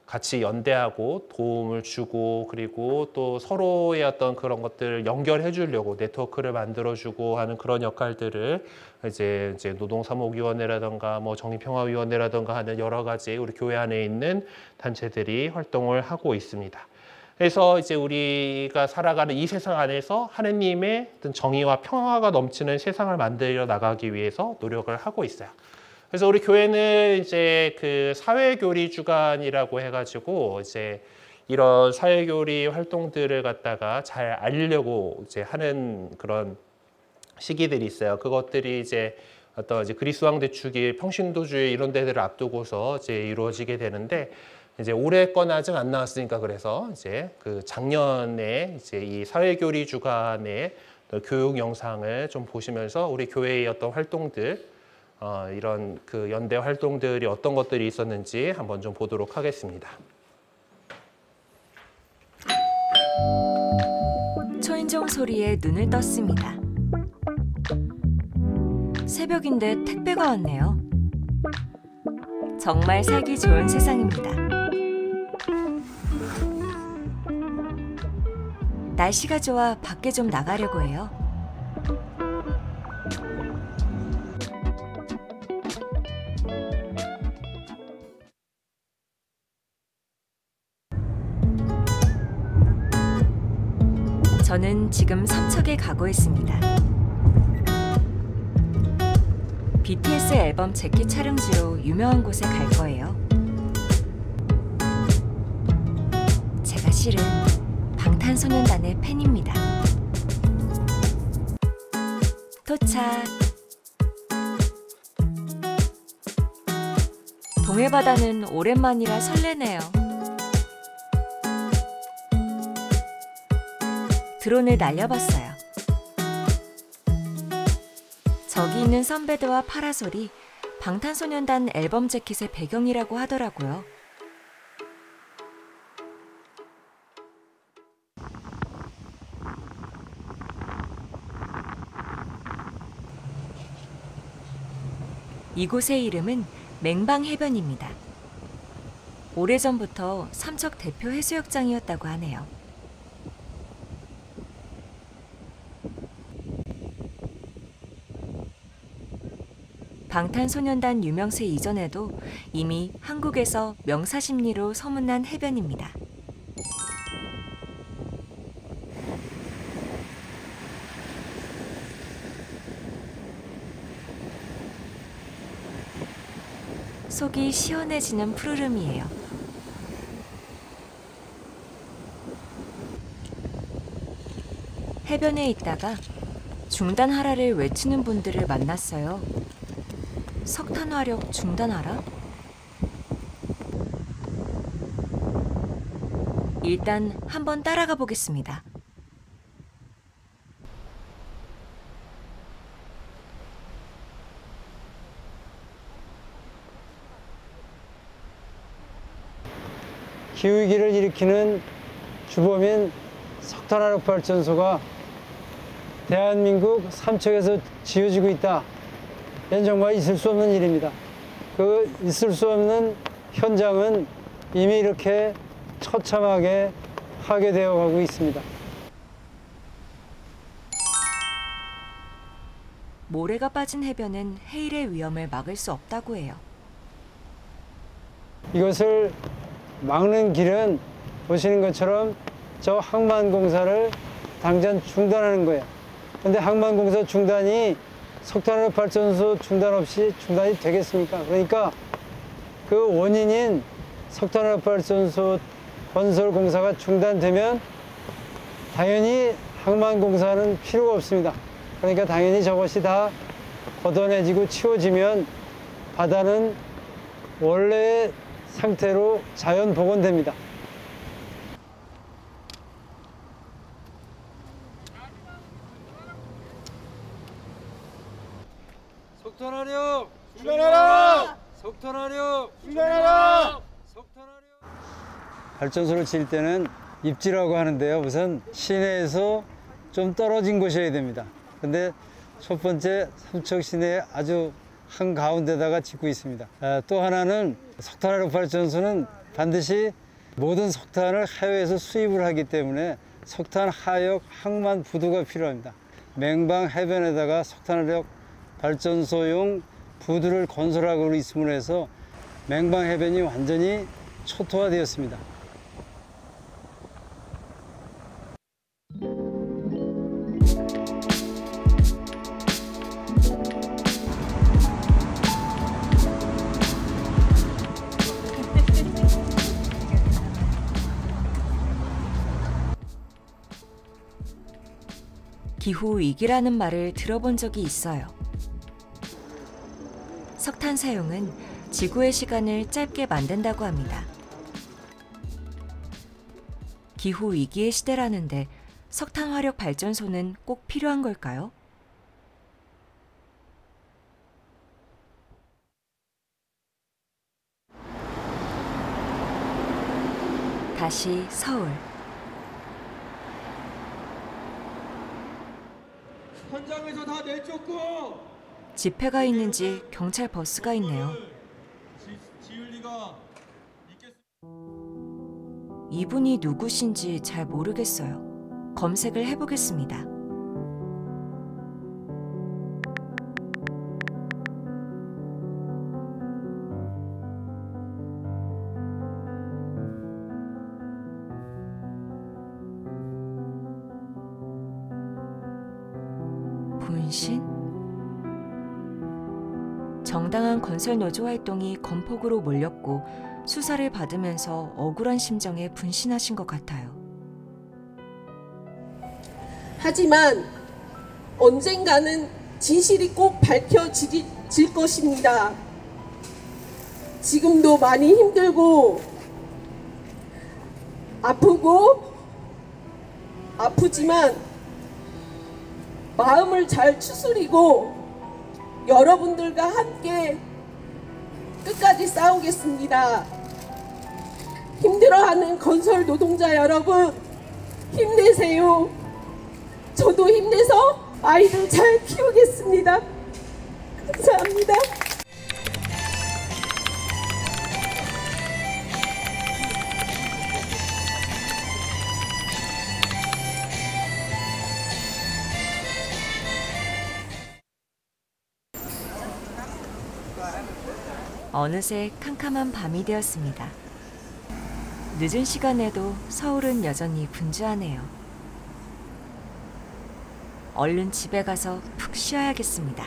같이 연대하고 도움을 주고, 그리고 또 서로의 어떤 그런 것들을 연결해 주려고 네트워크를 만들어 주고 하는 그런 역할들을 이제 노동사목위원회라든가 뭐 정의평화위원회라든가 하는 여러 가지 우리 교회 안에 있는 단체들이 활동을 하고 있습니다. 그래서 이제 우리가 살아가는 이 세상 안에서 하느님의 어떤 정의와 평화가 넘치는 세상을 만들어 나가기 위해서 노력을 하고 있어요. 그래서 우리 교회는 이제 그 사회교리 주간이라고 해가지고 이제 이런 사회교리 활동들을 갖다가 잘 알리려고 이제 하는 그런 시기들이 있어요. 그것들이 이제 어떤 이제 그리스 왕 대축일 평신도주의 이런 데들을 앞두고서 이제 이루어지게 되는데, 이제 올해 건 아직 안 나왔으니까 그래서 이제 그 작년에 이제 이 사회교리 주간의 교육 영상을 좀 보시면서 우리 교회의 어떤 활동들, 이런 그 연대 활동들이 어떤 것들이 있었는지 한번 좀 보도록 하겠습니다. 초인종 소리에 눈을 떴습니다. 새벽인데 택배가 왔네요. 정말 살기 좋은 세상입니다. 날씨가 좋아 밖에 좀 나가려고 해요. 저는 지금 삼척에 가고 있습니다. BTS 앨범 재킷 촬영지로 유명한 곳에 갈 거예요. 제가 실은 방탄소년단의 팬입니다. 도착! 동해바다는 오랜만이라 설레네요. 드론을 날려봤어요. 저기 있는 선베드와 파라솔이 방탄소년단 앨범 재킷의 배경이라고 하더라고요. 이곳의 이름은 맹방해변입니다. 오래전부터 삼척 대표 해수욕장이었다고 하네요. 방탄소년단 유명세 이전에도 이미 한국에서 명사심리로 소문난 해변입니다. 속이 시원해지는 푸르름이에요. 해변에 있다가 중단하라를 외치는 분들을 만났어요. 석탄 화력 중단하라? 일단 한번 따라가 보겠습니다. 기후위기를 일으키는 주범인 석탄화력 발전소가 대한민국 삼척에서 지어지고 있다. 이건 정말 있을 수 없는 일입니다. 그 있을 수 없는 현장은 이미 이렇게 처참하게 파괴되어 가고 있습니다. 모래가 빠진 해변은 해일의 위험을 막을 수 없다고 해요. 이것을 막는 길은 보시는 것처럼 저 항만공사를 당장 중단하는 거예요. 근데 항만공사 중단이 석탄화력 발전소 중단 없이 중단이 되겠습니까? 그러니까 그 원인인 석탄화력 발전소 건설 공사가 중단되면 당연히 항만공사는 필요가 없습니다. 그러니까 당연히 저것이 다 걷어내지고 치워지면 바다는 원래의 상태로 자연 복원됩니다. 석탄화력 중단하라! 석탄화력 중단하라! 석탄화력 발전소를 지을 때는 입지라고 하는데요. 우선 시내에서 좀 떨어진 곳이어야 됩니다. 근데 첫 번째 삼척 시내 아주 한가운데다가 짓고 있습니다. 또 하나는 석탄화력 발전소는 반드시 모든 석탄을 해외에서 수입을 하기 때문에 석탄 하역 항만 부두가 필요합니다. 맹방 해변에다가 석탄화력 발전소용 부두를 건설하고 있음으로 해서 맹방 해변이 완전히 초토화되었습니다. 기후위기라는 말을 들어본 적이 있어요. 석탄 사용은 지구의 시간을 짧게 만든다고 합니다. 기후위기의 시대라는데 석탄 화력 발전소는 꼭 필요한 걸까요? 다시 서울. 현장에서 다 내쫓고 집회가 있는지 경찰 버스가 있네요. 지을 리가 있겠습니까? 이분이 누구신지 잘 모르겠어요. 검색을 해보겠습니다. 분신? 정당한 건설 노조 활동이 건폭으로 몰렸고 수사를 받으면서 억울한 심정에 분신하신 것 같아요. 하지만 언젠가는 진실이 꼭 밝혀질 것입니다. 지금도 많이 힘들고 아프지만 마음을 잘 추스리고 여러분들과 함께 끝까지 싸우겠습니다. 힘들어하는 건설 노동자 여러분, 힘내세요. 저도 힘내서 아이들 잘 키우겠습니다. 감사합니다. 어느새 캄캄한 밤이 되었습니다. 늦은 시간에도 서울은 여전히 분주하네요. 얼른 집에 가서 푹 쉬어야겠습니다.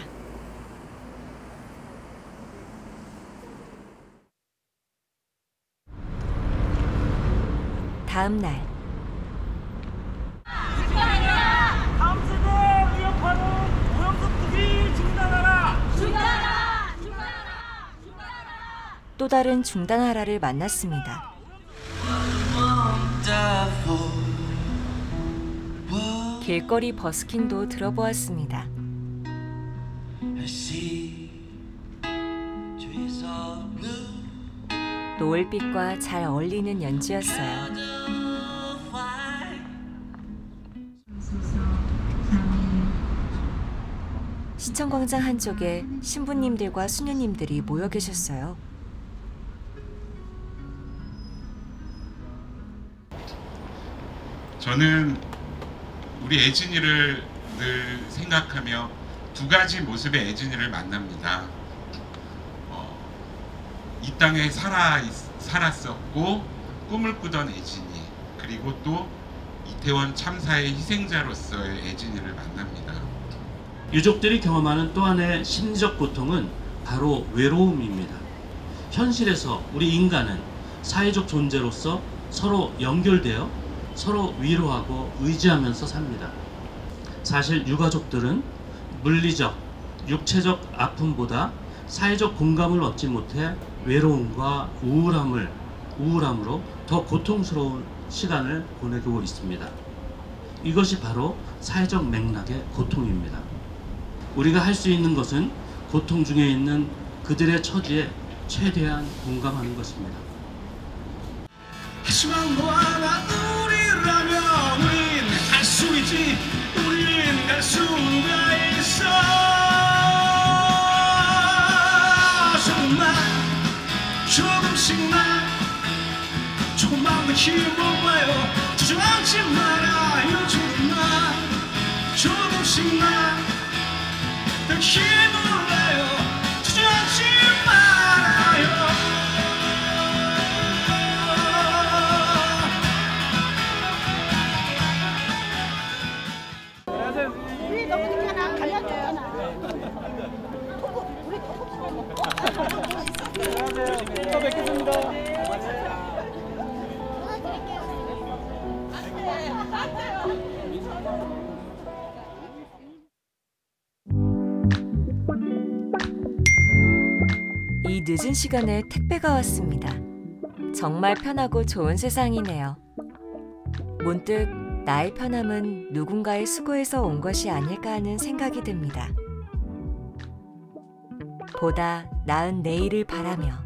다음 날. 다음 세대 위협하는 오염수 투기 중단하라! 중단하라! 또 다른 중단하라를 만났습니다. 길거리 버스킹도 들어보았습니다. 노을빛과 잘 어울리는 연주였어요. 시청광장 한쪽에 신부님들과 수녀님들이 모여 계셨어요. 저는 우리 애진이를 늘 생각하며 두 가지 모습의 애진이를 만납니다. 이 땅에 살았었고 꿈을 꾸던 애진이, 그리고 또 이태원 참사의 희생자로서의 애진이를 만납니다. 유족들이 경험하는 또 하나의 심리적 고통은 바로 외로움입니다. 현실에서 우리 인간은 사회적 존재로서 서로 연결되어 서로 위로하고 의지하면서 삽니다. 사실 유가족들은 물리적, 육체적 아픔보다 사회적 공감을 얻지 못해 외로움과 우울함으로 더 고통스러운 시간을 보내고 있습니다. 이것이 바로 사회적 맥락의 고통입니다. 우리가 할 수 있는 것은 고통 중에 있는 그들의 처지에 최대한 공감하는 것입니다. 하지만 뭐 하나 우리라면 우린 할 수 있지, 우린 갈 수가 있어. 조금만 더 힘을 내요. 주저앉지 말아요. 조금씩만 더 힘을 내요. 주저앉지 말아요. 우리 너무 늦잖아. 갈라졌잖아. 또 뵙겠습니다. 이 늦은 시간에 택배가 왔습니다. 정말 편하고 좋은 세상이네요. 문득 나의 편함은 누군가의 수고에서 온 것이 아닐까 하는 생각이 듭니다. 보다 나은 내일을 바라며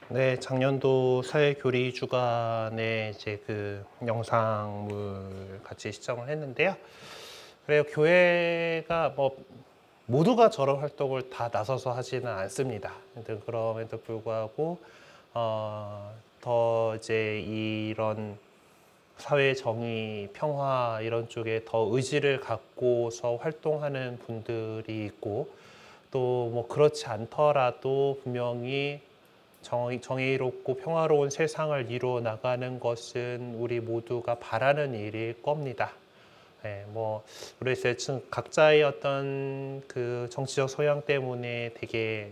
네, 작년도 사회교리 주간에 이제 그 영상물 같이 시청을 했는데요. 그래요, 교회가 뭐 모두가 저런 활동을 다 나서서 하지는 않습니다. 그럼에도 불구하고 더 이제 이런 사회 정의, 평화 이런 쪽에 더 의지를 갖고서 활동하는 분들이 있고, 또 뭐 그렇지 않더라도 분명히 정의롭고 평화로운 세상을 이루어 나가는 것은 우리 모두가 바라는 일일 겁니다. 네, 뭐 우리 각자의 어떤 그 정치적 소양 때문에 되게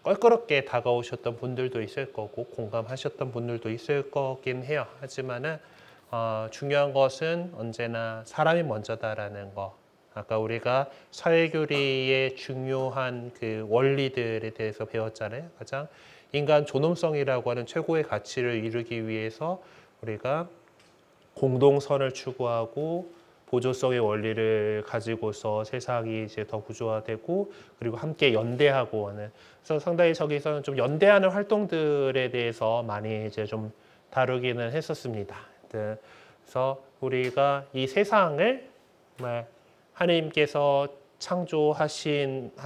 껄끄럽게 다가오셨던 분들도 있을 거고 공감하셨던 분들도 있을 거긴 해요. 하지만은 중요한 것은 언제나 사람이 먼저다라는 거. 아까 우리가 사회교리의 중요한 그 원리들에 대해서 배웠잖아요. 가장 인간 존엄성이라고 하는 최고의 가치를 이루기 위해서 우리가 공동선을 추구하고 보조성의 원리를 가지고서 세상이 이제 더 구조화되고, 그리고 함께 연대하고 하는, 그래서 상당히 저기서는 좀 연대하는 활동들에 대해서 많이 이제 좀 다루기는 했었습니다. 그래서 우리가 이 세상을 정말 하나님께서 창조하시면서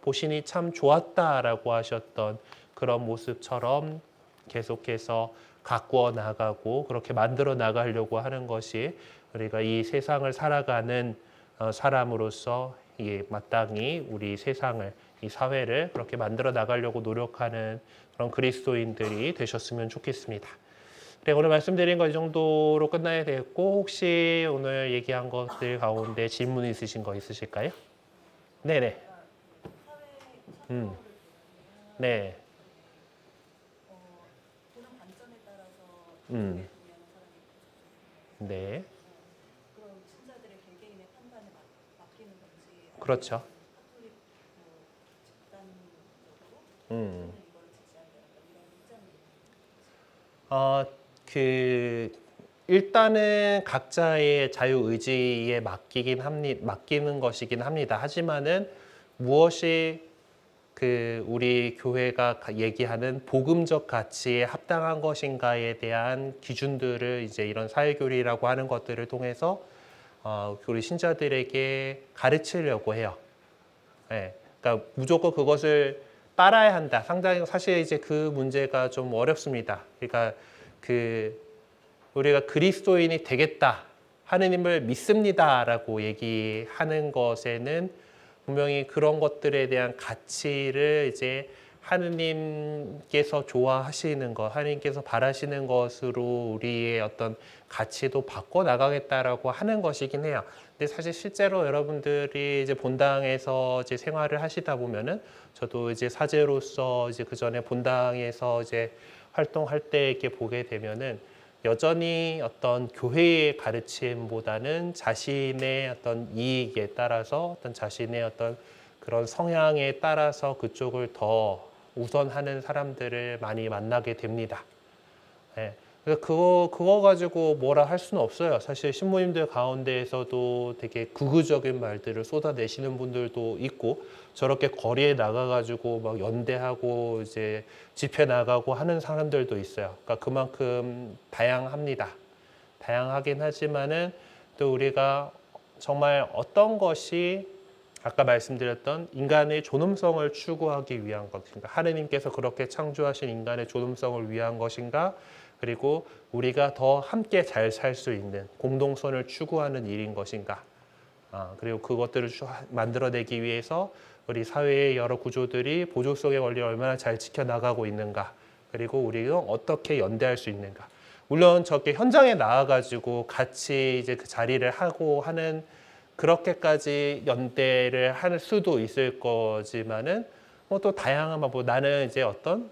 보시니 참 좋았다라고 하셨던 그런 모습처럼 계속해서 가꾸어 나가고 그렇게 만들어 나가려고 하는 것이 우리가 이 세상을 살아가는 사람으로서 마땅히 우리 세상을, 이 사회를 그렇게 만들어 나가려고 노력하는 그런 그리스도인들이 되셨으면 좋겠습니다. 네, 오늘 말씀드린 거 이 정도로 끝나야 되겠고, 혹시 오늘 얘기한 것들 가운데 질문 있으신 거 있으실까요? 네네. 네. 네. 그렇죠. 일단은 각자의 자유의지에 맡기는 것이긴 합니다. 하지만은 무엇이 우리 교회가 얘기하는 복음적 가치에 합당한 것인가에 대한 기준들을 이제 이런 사회교리라고 하는 것들을 통해서 우리 신자들에게 가르치려고 해요. 네, 그러니까 무조건 그것을 따라야 한다. 상당히 사실 이제 그 문제가 좀 어렵습니다. 그러니까 우리가 그리스도인이 되겠다, 하느님을 믿습니다라고 얘기하는 것에는 분명히 그런 것들에 대한 가치를 이제 하느님께서 좋아하시는 것, 하느님께서 바라시는 것으로 우리의 어떤 가치도 바꿔 나가겠다라고 하는 것이긴 해요. 근데 사실 실제로 여러분들이 이제 본당에서 이제 생활을 하시다 보면은 저도 이제 사제로서 이제 그 전에 본당에서 이제 활동할 때 이렇게 보게 되면은 여전히 어떤 교회의 가르침보다는 자신의 어떤 이익에 따라서 어떤 자신의 어떤 그런 성향에 따라서 그쪽을 더 우선하는 사람들을 많이 만나게 됩니다. 네. 그거 가지고 뭐라 할 수는 없어요. 사실 신부님들 가운데에서도 되게 극우적인 말들을 쏟아내시는 분들도 있고, 저렇게 거리에 나가가지고 막 연대하고 이제 집회 나가고 하는 사람들도 있어요. 그러니까 그만큼 다양합니다. 다양하긴 하지만은 또 우리가 정말 어떤 것이 아까 말씀드렸던 인간의 존엄성을 추구하기 위한 것인가, 하느님께서 그렇게 창조하신 인간의 존엄성을 위한 것인가, 그리고 우리가 더 함께 잘 살 수 있는 공동선을 추구하는 일인 것인가, 그리고 그것들을 만들어내기 위해서 우리 사회의 여러 구조들이 보조성의 원리를 얼마나 잘 지켜나가고 있는가, 그리고 우리가 어떻게 연대할 수 있는가. 물론 저렇게 현장에 나와가지고 같이 이제 그 자리를 하고 하는 그렇게까지 연대를 할 수도 있을 거지만은 또 다양한 뭐 나는 이제 어떤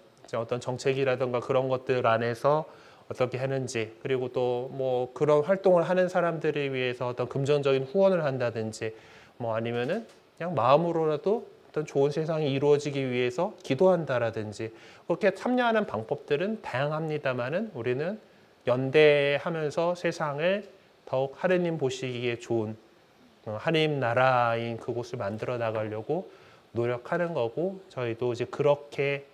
정책이라든가 그런 것들 안에서 어떻게 하는지, 그리고 또 뭐 그런 활동을 하는 사람들을 위해서 어떤 금전적인 후원을 한다든지, 뭐 아니면은 그냥 마음으로라도 어떤 좋은 세상이 이루어지기 위해서 기도한다라든지, 그렇게 참여하는 방법들은 다양합니다만은 우리는 연대하면서 세상을 더욱 하느님 보시기에 좋은 하느님 나라인 그곳을 만들어 나가려고 노력하는 거고, 저희도 이제 그렇게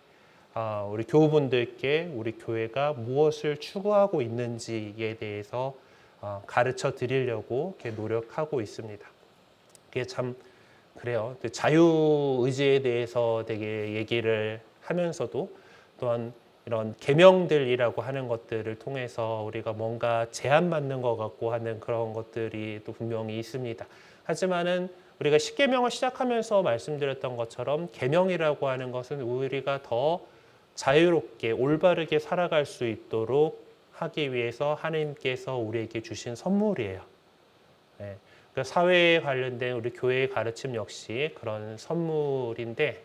우리 교우분들께 우리 교회가 무엇을 추구하고 있는지에 대해서 가르쳐 드리려고 이렇게 노력하고 있습니다. 그게 참 그래요. 자유의지에 대해서 되게 얘기를 하면서도 또한 이런 계명들이라고 하는 것들을 통해서 우리가 뭔가 제한받는 것 같고 하는 그런 것들이 또 분명히 있습니다. 하지만은 우리가 십계명을 시작하면서 말씀드렸던 것처럼 계명이라고 하는 것은 우리가 더 자유롭게 올바르게 살아갈 수 있도록 하기 위해서 하나님께서 우리에게 주신 선물이에요. 네. 그러니까 사회에 관련된 우리 교회의 가르침 역시 그런 선물인데,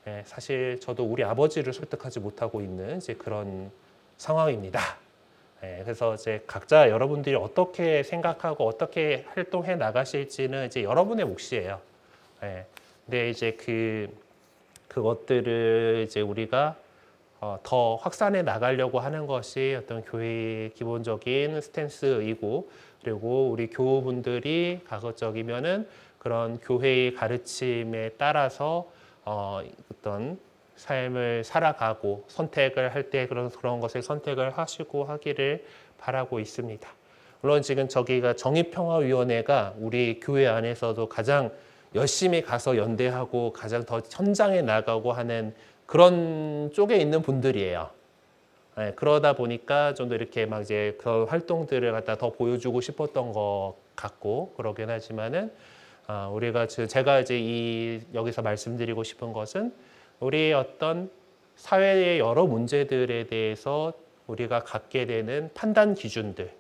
네, 사실 저도 우리 아버지를 설득하지 못하고 있는 이제 그런 상황입니다. 네, 그래서 이제 각자 여러분들이 어떻게 생각하고 어떻게 활동해 나가실지는 이제 여러분의 몫이에요. 네, 근데 이제 그것들을 이제 우리가 더 확산해 나가려고 하는 것이 어떤 교회의 기본적인 스탠스이고, 그리고 우리 교우분들이 가급적이면은 그런 교회의 가르침에 따라서 어떤 삶을 살아가고 선택을 할 때 그런 것을 선택을 하시고 하기를 바라고 있습니다. 물론 지금 저기가 정의평화위원회가 우리 교회 안에서도 가장 열심히 가서 연대하고 가장 더 현장에 나가고 하는 그런 쪽에 있는 분들이에요. 네, 그러다 보니까 좀 더 이렇게 막 이제 그런 활동들을 갖다 더 보여주고 싶었던 것 같고 그러긴 하지만은 우리가 제가 이제 여기서 말씀드리고 싶은 것은 우리 어떤 사회의 여러 문제들에 대해서 우리가 갖게 되는 판단 기준들,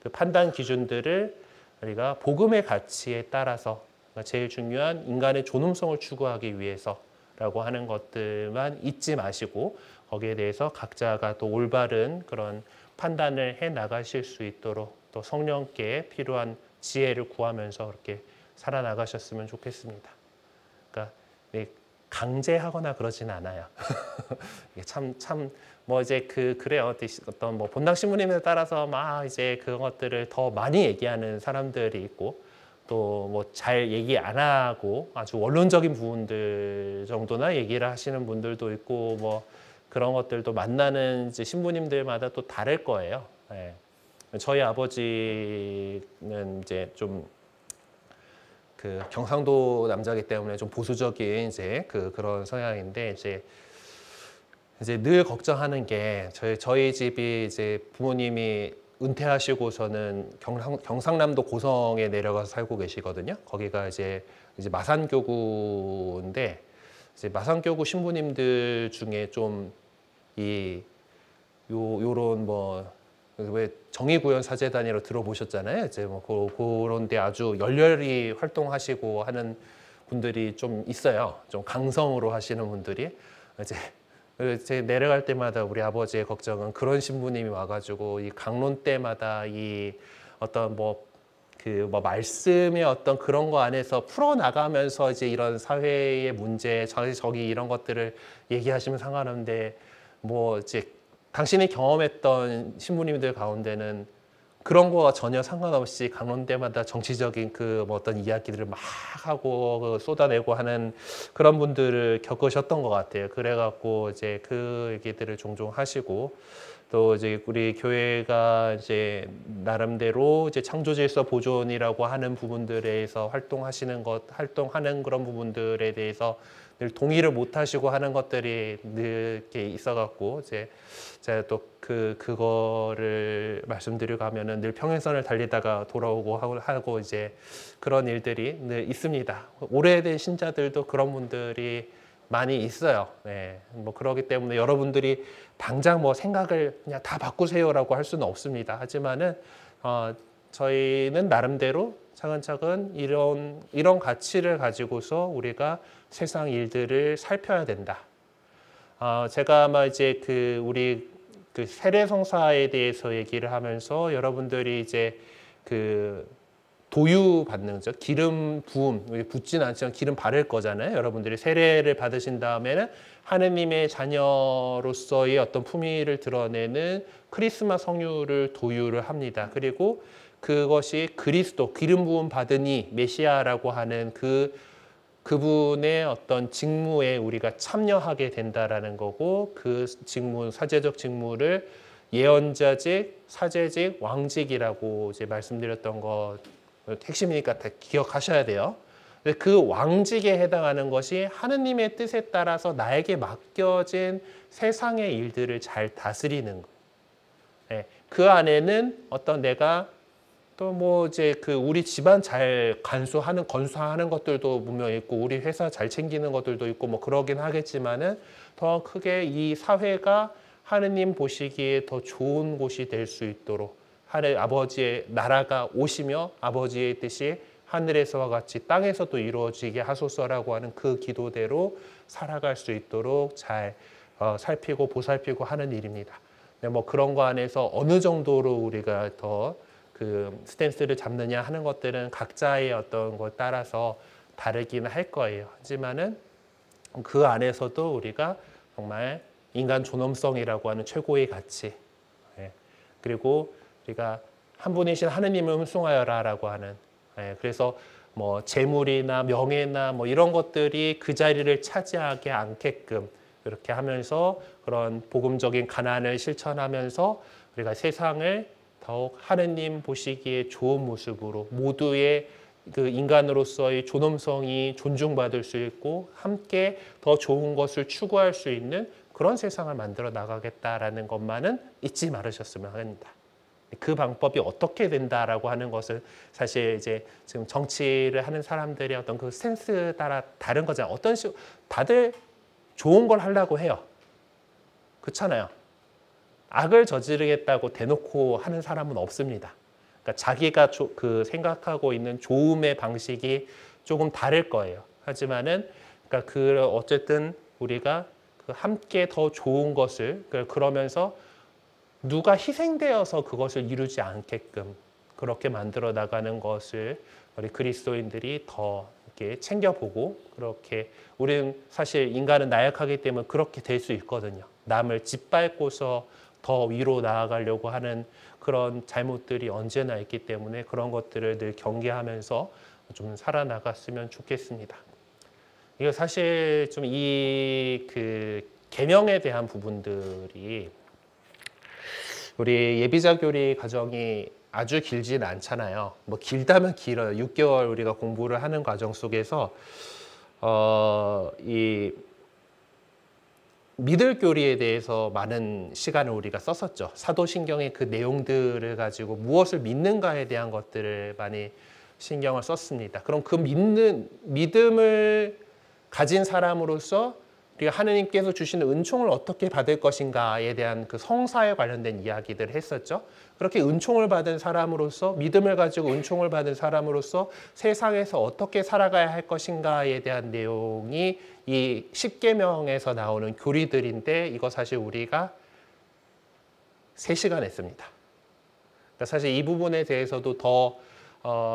그 판단 기준들을 우리가 복음의 가치에 따라서 제일 중요한 인간의 존엄성을 추구하기 위해서라고 하는 것들만 잊지 마시고 거기에 대해서 각자가 또 올바른 그런 판단을 해 나가실 수 있도록 또 성령께 필요한 지혜를 구하면서 그렇게 살아나가셨으면 좋겠습니다. 그러니까 강제하거나 그러진 않아요. 이게 참 뭐 이제 그래요. 어떤 뭐 본당 신부님에 따라서 막 이제 그런 것들을 더 많이 얘기하는 사람들이 있고 또 뭐 잘 얘기 안 하고 아주 원론적인 부분들 정도나 얘기를 하시는 분들도 있고 뭐 그런 것들도 만나는 이제 신부님들마다 또 다를 거예요. 예. 저희 아버지는 이제 좀 그 경상도 남자이기 때문에 좀 보수적인 이제 그런 성향인데 이제 늘 걱정하는 게 저희 집이 이제 부모님이 은퇴하시고서는 경상남도 고성에 내려가서 살고 계시거든요. 거기가 이제 마산교구인데 이제 마산교구 신부님들 중에 좀 요런 뭐 왜 정의구현 사제단이라고 들어보셨잖아요. 이제 뭐 그런데 아주 열렬히 활동하시고 하는 분들이 좀 있어요. 좀 강성으로 하시는 분들이 이제 내려갈 때마다 우리 아버지의 걱정은 그런 신부님이 와가지고 이 강론 때마다 이 어떤 뭐 말씀의 어떤 그런 거 안에서 풀어 나가면서 이제 이런 사회의 문제, 저기 이런 것들을 얘기하시면 상관없는데 뭐 이제 당신이 경험했던 신부님들 가운데는 그런 거와 전혀 상관없이 강론 때마다 정치적인 뭐 어떤 이야기들을 막 하고 쏟아내고 하는 그런 분들을 겪으셨던 것 같아요. 그래갖고 이제 그 얘기들을 종종 하시고 또 이제 우리 교회가 이제 나름대로 이제 창조질서 보존이라고 하는 부분들에서 활동하는 그런 부분들에 대해서 늘 동의를 못 하시고 하는 것들이 늘 이렇게 있어갖고 이제 제가 또 그거를 말씀드리고 하면은 늘 평행선을 달리다가 돌아오고 하고 이제 그런 일들이 늘 있습니다. 오래된 신자들도 그런 분들이 많이 있어요. 네. 뭐 그러기 때문에 여러분들이 당장 뭐 생각을 그냥 다 바꾸세요라고 할 수는 없습니다. 하지만은 저희는 나름대로 차근차근 이런 가치를 가지고서 우리가 세상 일들을 살펴야 된다. 제가 아마 이제 우리 세례성사에 대해서 얘기를 하면서 여러분들이 이제 도유 받는 거죠. 기름 부음, 붓진 않지만 기름 바를 거잖아요. 여러분들이 세례를 받으신 다음에는 하느님의 자녀로서의 어떤 품위를 드러내는 크리스마 성유를 도유를 합니다. 그리고 그것이 그리스도, 기름 부음 받으니 메시아라고 하는 그분의 어떤 직무에 우리가 참여하게 된다라는 거고 그 직무, 사제적 직무를 예언자직, 사제직, 왕직이라고 이제 말씀드렸던 거 핵심이니까 다 기억하셔야 돼요. 그 왕직에 해당하는 것이 하느님의 뜻에 따라서 나에게 맡겨진 세상의 일들을 잘 다스리는 거. 네, 그 안에는 어떤 내가 또 뭐 이제 우리 집안 잘 건수하는 것들도 분명히 있고 우리 회사 잘 챙기는 것들도 있고 뭐 그러긴 하겠지만은 더 크게 이 사회가 하느님 보시기에 더 좋은 곳이 될 수 있도록 아버지의 나라가 오시며 아버지의 뜻이 하늘에서와 같이 땅에서도 이루어지게 하소서라고 하는 그 기도대로 살아갈 수 있도록 잘 살피고 보살피고 하는 일입니다. 뭐 그런 거 안에서 어느 정도로 우리가 더 스탠스를 잡느냐 하는 것들은 각자의 어떤 것 따라서 다르긴 할 거예요. 하지만은 그 안에서도 우리가 정말 인간 존엄성이라고 하는 최고의 가치, 그리고 우리가 한 분이신 하느님을 흠숭하여라라고 하는, 그래서 뭐 재물이나 명예나 뭐 이런 것들이 그 자리를 차지하지 않게끔 이렇게 하면서 그런 복음적인 가난을 실천하면서 우리가 세상을 더욱 하느님 보시기에 좋은 모습으로 모두의 인간으로서의 존엄성이 존중받을 수 있고 함께 더 좋은 것을 추구할 수 있는 그런 세상을 만들어 나가겠다라는 것만은 잊지 말으셨으면 합니다. 그 방법이 어떻게 된다라고 하는 것은 사실 이제 지금 정치를 하는 사람들의 어떤 그 스탠스 따라 다른 거잖아요. 어떤 식으로 다들 좋은 걸 하려고 해요. 그렇잖아요. 악을 저지르겠다고 대놓고 하는 사람은 없습니다. 그러니까 자기가 생각하고 있는 좋음의 방식이 조금 다를 거예요. 하지만은 그러니까 어쨌든 우리가 함께 더 좋은 것을 그러면서 누가 희생되어서 그것을 이루지 않게끔 그렇게 만들어 나가는 것을 우리 그리스도인들이 더 이렇게 챙겨보고, 그렇게 우리는 사실 인간은 나약하기 때문에 그렇게 될 수 있거든요. 남을 짓밟고서 더 위로 나아가려고 하는 그런 잘못들이 언제나 있기 때문에 그런 것들을 늘 경계하면서 좀 살아나갔으면 좋겠습니다. 이거 사실 좀 이 그 계명에 대한 부분들이 우리 예비자 교리 과정이 아주 길진 않잖아요. 뭐 길다면 길어요. 6개월 우리가 공부를 하는 과정 속에서 이 믿을 교리에 대해서 많은 시간을 우리가 썼었죠. 사도신경의 그 내용들을 가지고 무엇을 믿는가에 대한 것들을 많이 신경을 썼습니다. 그럼 그 믿음을 가진 사람으로서 우리가 하느님께서 주시는 은총을 어떻게 받을 것인가에 대한 그 성사에 관련된 이야기들을 했었죠. 그렇게 은총을 받은 사람으로서, 믿음을 가지고 은총을 받은 사람으로서 세상에서 어떻게 살아가야 할 것인가에 대한 내용이 이 십계명에서 나오는 교리들인데, 이거 사실 우리가 3시간 했습니다. 그러니까 사실 이 부분에 대해서도 더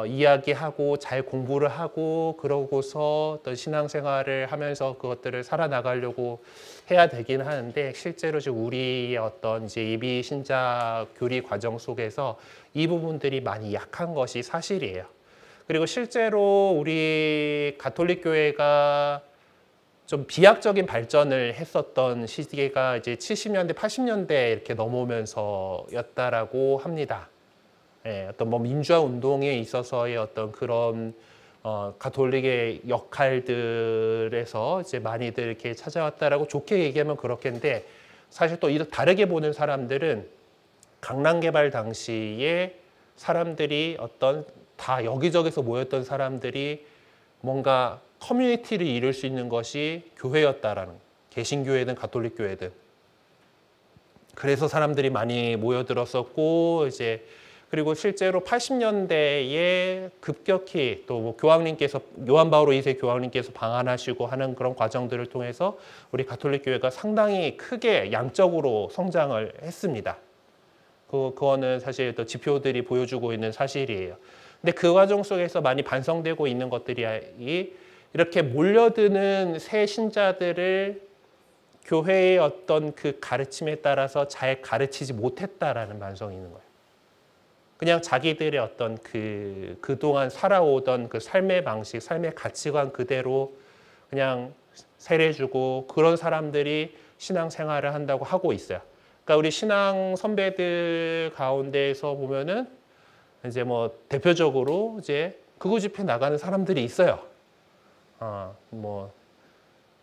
이야기하고 잘 공부를 하고 그러고서 어떤 신앙생활을 하면서 그것들을 살아나가려고 해야 되긴 하는데, 실제로 지금 우리의 어떤 이제 예비 신자 교리 과정 속에서 이 부분들이 많이 약한 것이 사실이에요. 그리고 실제로 우리 가톨릭 교회가 좀 비약적인 발전을 했었던 시기가 이제 70년대, 80년대 이렇게 넘어오면서였다라고 합니다. 예, 어떤 뭐 민주화 운동에 있어서의 어떤 그런 가톨릭의 역할들에서 이제 많이들 이렇게 찾아왔다라고 좋게 얘기하면 그렇겠는데, 사실 또 다르게 보는 사람들은 강남 개발 당시에 사람들이 어떤 다 여기저기서 모였던 사람들이 뭔가 커뮤니티를 이룰 수 있는 것이 교회였다라는, 개신교회든 가톨릭 교회든. 그래서 사람들이 많이 모여들었었고, 이제 그리고 실제로 80년대에 급격히 또 뭐 교황님께서, 요한 바오로 2세 교황님께서 방한하시고 하는 그런 과정들을 통해서 우리 가톨릭 교회가 상당히 크게 양적으로 성장을 했습니다. 그거는 사실 또 지표들이 보여주고 있는 사실이에요. 근데 그 과정 속에서 많이 반성되고 있는 것들이 이렇게 몰려드는 새 신자들을 교회의 어떤 그 가르침에 따라서 잘 가르치지 못했다라는 반성이 있는 거예요. 그냥 자기들의 어떤 그동안 살아오던 그 삶의 방식, 삶의 가치관 그대로 그냥 세례주고 그런 사람들이 신앙생활을 한다고 하고 있어요. 그러니까 우리 신앙 선배들 가운데에서 보면은 이제 뭐 대표적으로 이제 극우 집회 나가는 사람들이 있어요. 뭐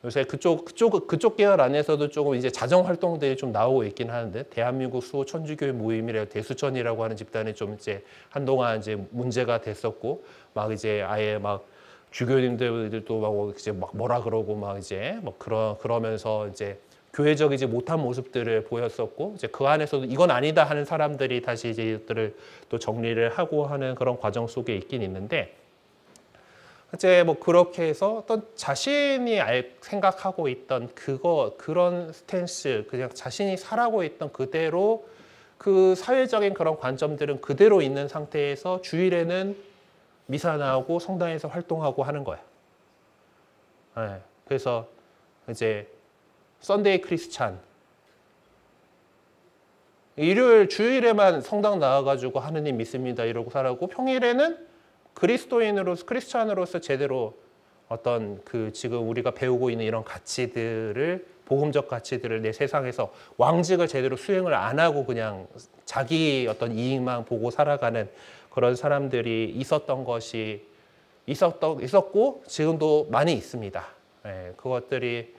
요새 그쪽 계열 안에서도 조금 이제 자정 활동들이 좀 나오고 있긴 하는데, 대한민국 수호 천주교회 모임이라고 대수천이라고 하는 집단이 좀 이제 한동안 이제 문제가 됐었고, 막 이제 아예 막 주교님들도 막 이제 막 뭐라 그러고 막 이제 뭐 그러면서 이제 교회적이지 못한 모습들을 보였었고, 이제 그 안에서도 이건 아니다 하는 사람들이 다시 이제 이것들을 또 정리를 하고 하는 그런 과정 속에 있긴 있는데, 이제 뭐 그렇게 해서 어떤 자신이 생각하고 있던 그런 스탠스, 그냥 자신이 살아고 있던 그대로 그 사회적인 그런 관점들은 그대로 있는 상태에서 주일에는 미사 나오고 성당에서 활동하고 하는 거예요. 네, 그래서 이제 썬데이 크리스찬, 일요일 주일에만 성당 나와가지고 하느님 믿습니다 이러고 살았고, 평일에는 그리스도인으로서, 크리스찬으로서 제대로 어떤 지금 우리가 배우고 있는 이런 가치들을, 복음적 가치들을 내 세상에서 왕직을 제대로 수행을 안 하고 그냥 자기 어떤 이익만 보고 살아가는 그런 사람들이 있었고 지금도 많이 있습니다. 네, 그것들이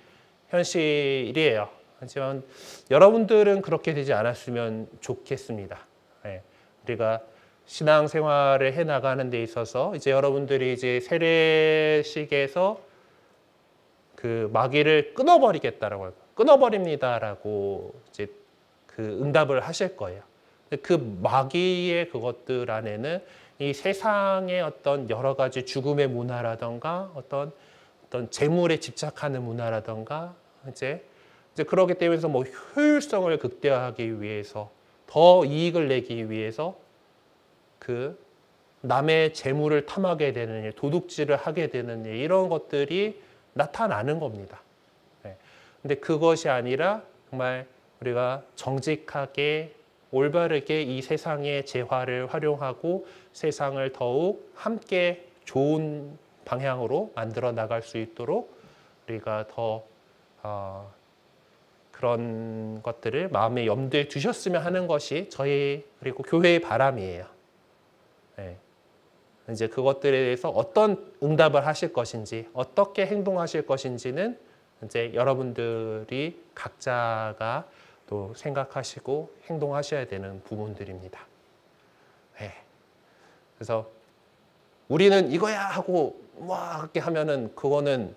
현실이에요. 하지만 여러분들은 그렇게 되지 않았으면 좋겠습니다. 네, 우리가 신앙생활을 해 나가는 데 있어서 이제 여러분들이 이제 세례식에서 그 마귀를 끊어버리겠다라고, 끊어버립니다라고 이제 그 응답을 하실 거예요. 그 마귀의 그것들 안에는 이 세상의 어떤 여러 가지 죽음의 문화라던가 어떤 재물에 집착하는 문화라던가 이제 그러기 때문에 뭐 효율성을 극대화하기 위해서 더 이익을 내기 위해서 그 남의 재물을 탐하게 되는 일, 도둑질을 하게 되는 일, 이런 것들이 나타나는 겁니다. 네. 근데 그것이 아니라 정말 우리가 정직하게 올바르게 이 세상의 재화를 활용하고 세상을 더욱 함께 좋은 방향으로 만들어 나갈 수 있도록 우리가 더 그런 것들을 마음의 염두에 두셨으면 하는 것이 저희 그리고 교회의 바람이에요. 네. 이제 그것들에 대해서 어떤 응답을 하실 것인지, 어떻게 행동하실 것인지는 이제 여러분들이 각자가 또 생각하시고 행동하셔야 되는 부분들입니다. 네. 그래서 우리는 이거야 하고 막 이렇게 하면은 그거는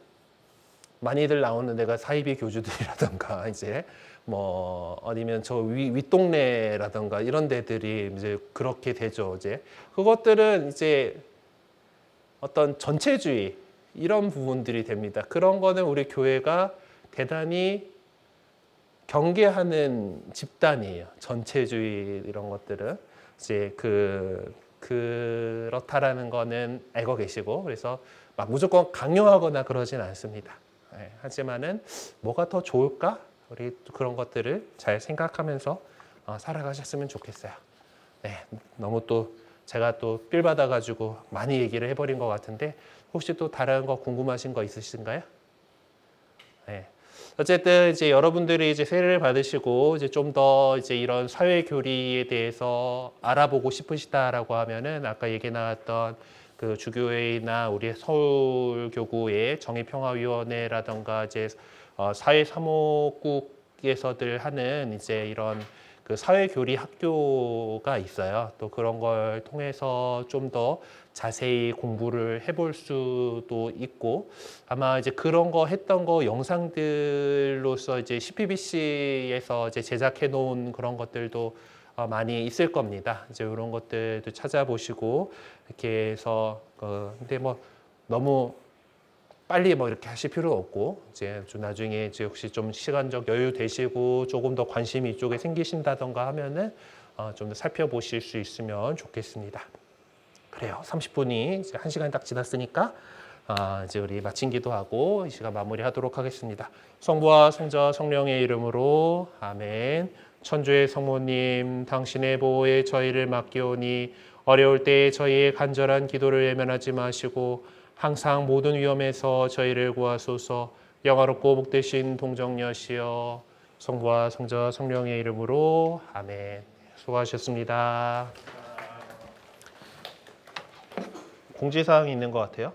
많이들 나오는 데가 사이비 교주들이라던가 이제 뭐 아니면 저 윗동네라던가 이런 데들이 이제 그렇게 되죠. 이제 그것들은 이제 어떤 전체주의 이런 부분들이 됩니다. 그런 거는 우리 교회가 대단히 경계하는 집단이에요. 전체주의 이런 것들은 이제 그렇다라는 거는 알고 계시고 그래서 막 무조건 강요하거나 그러진 않습니다. 네, 하지만은 뭐가 더 좋을까? 우리 그런 것들을 잘 생각하면서 살아가셨으면 좋겠어요. 네, 너무 또 제가 또 삘 받아가지고 많이 얘기를 해버린 것 같은데 혹시 또 다른 거 궁금하신 거 있으신가요? 네. 어쨌든 이제 여러분들이 이제 세례를 받으시고 이제 좀 더 이제 이런 사회 교리에 대해서 알아보고 싶으시다라고 하면은 아까 얘기 나왔던 그 주교회나 우리 서울교구의 정의평화위원회라던가 이제 사회사목국에서들 하는 이제 이런 그 사회교리 학교가 있어요. 또 그런 걸 통해서 좀 더 자세히 공부를 해볼 수도 있고 아마 이제 그런 거 했던 거 영상들로서 이제 CPBC에서 이제 제작해 놓은 그런 것들도 많이 있을 겁니다. 이제 이런 것들도 찾아보시고 이렇게 해서 근데 뭐 너무 빨리 뭐 이렇게 하실 필요 없고 이제 좀 나중에 이제 혹시 좀 시간적 여유 되시고 조금 더 관심이 이쪽에 생기신다던가 하면은 좀 더 살펴보실 수 있으면 좋겠습니다. 그래요. 30분이 이제 1시간 딱 지났으니까 이제 우리 마친 기도하고 이 시간 마무리하도록 하겠습니다. 성부와 성자 성령의 이름으로 아멘. 천주의 성모님, 당신의 보호에 저희를 맡기오니 어려울 때 저희의 간절한 기도를 외면하지 마시고 항상 모든 위험에서 저희를 구하소서. 영화롭고 복되신 동정녀시여, 성부와 성자 성령의 이름으로 아멘. 수고하셨습니다. 공지사항이 있는 것 같아요.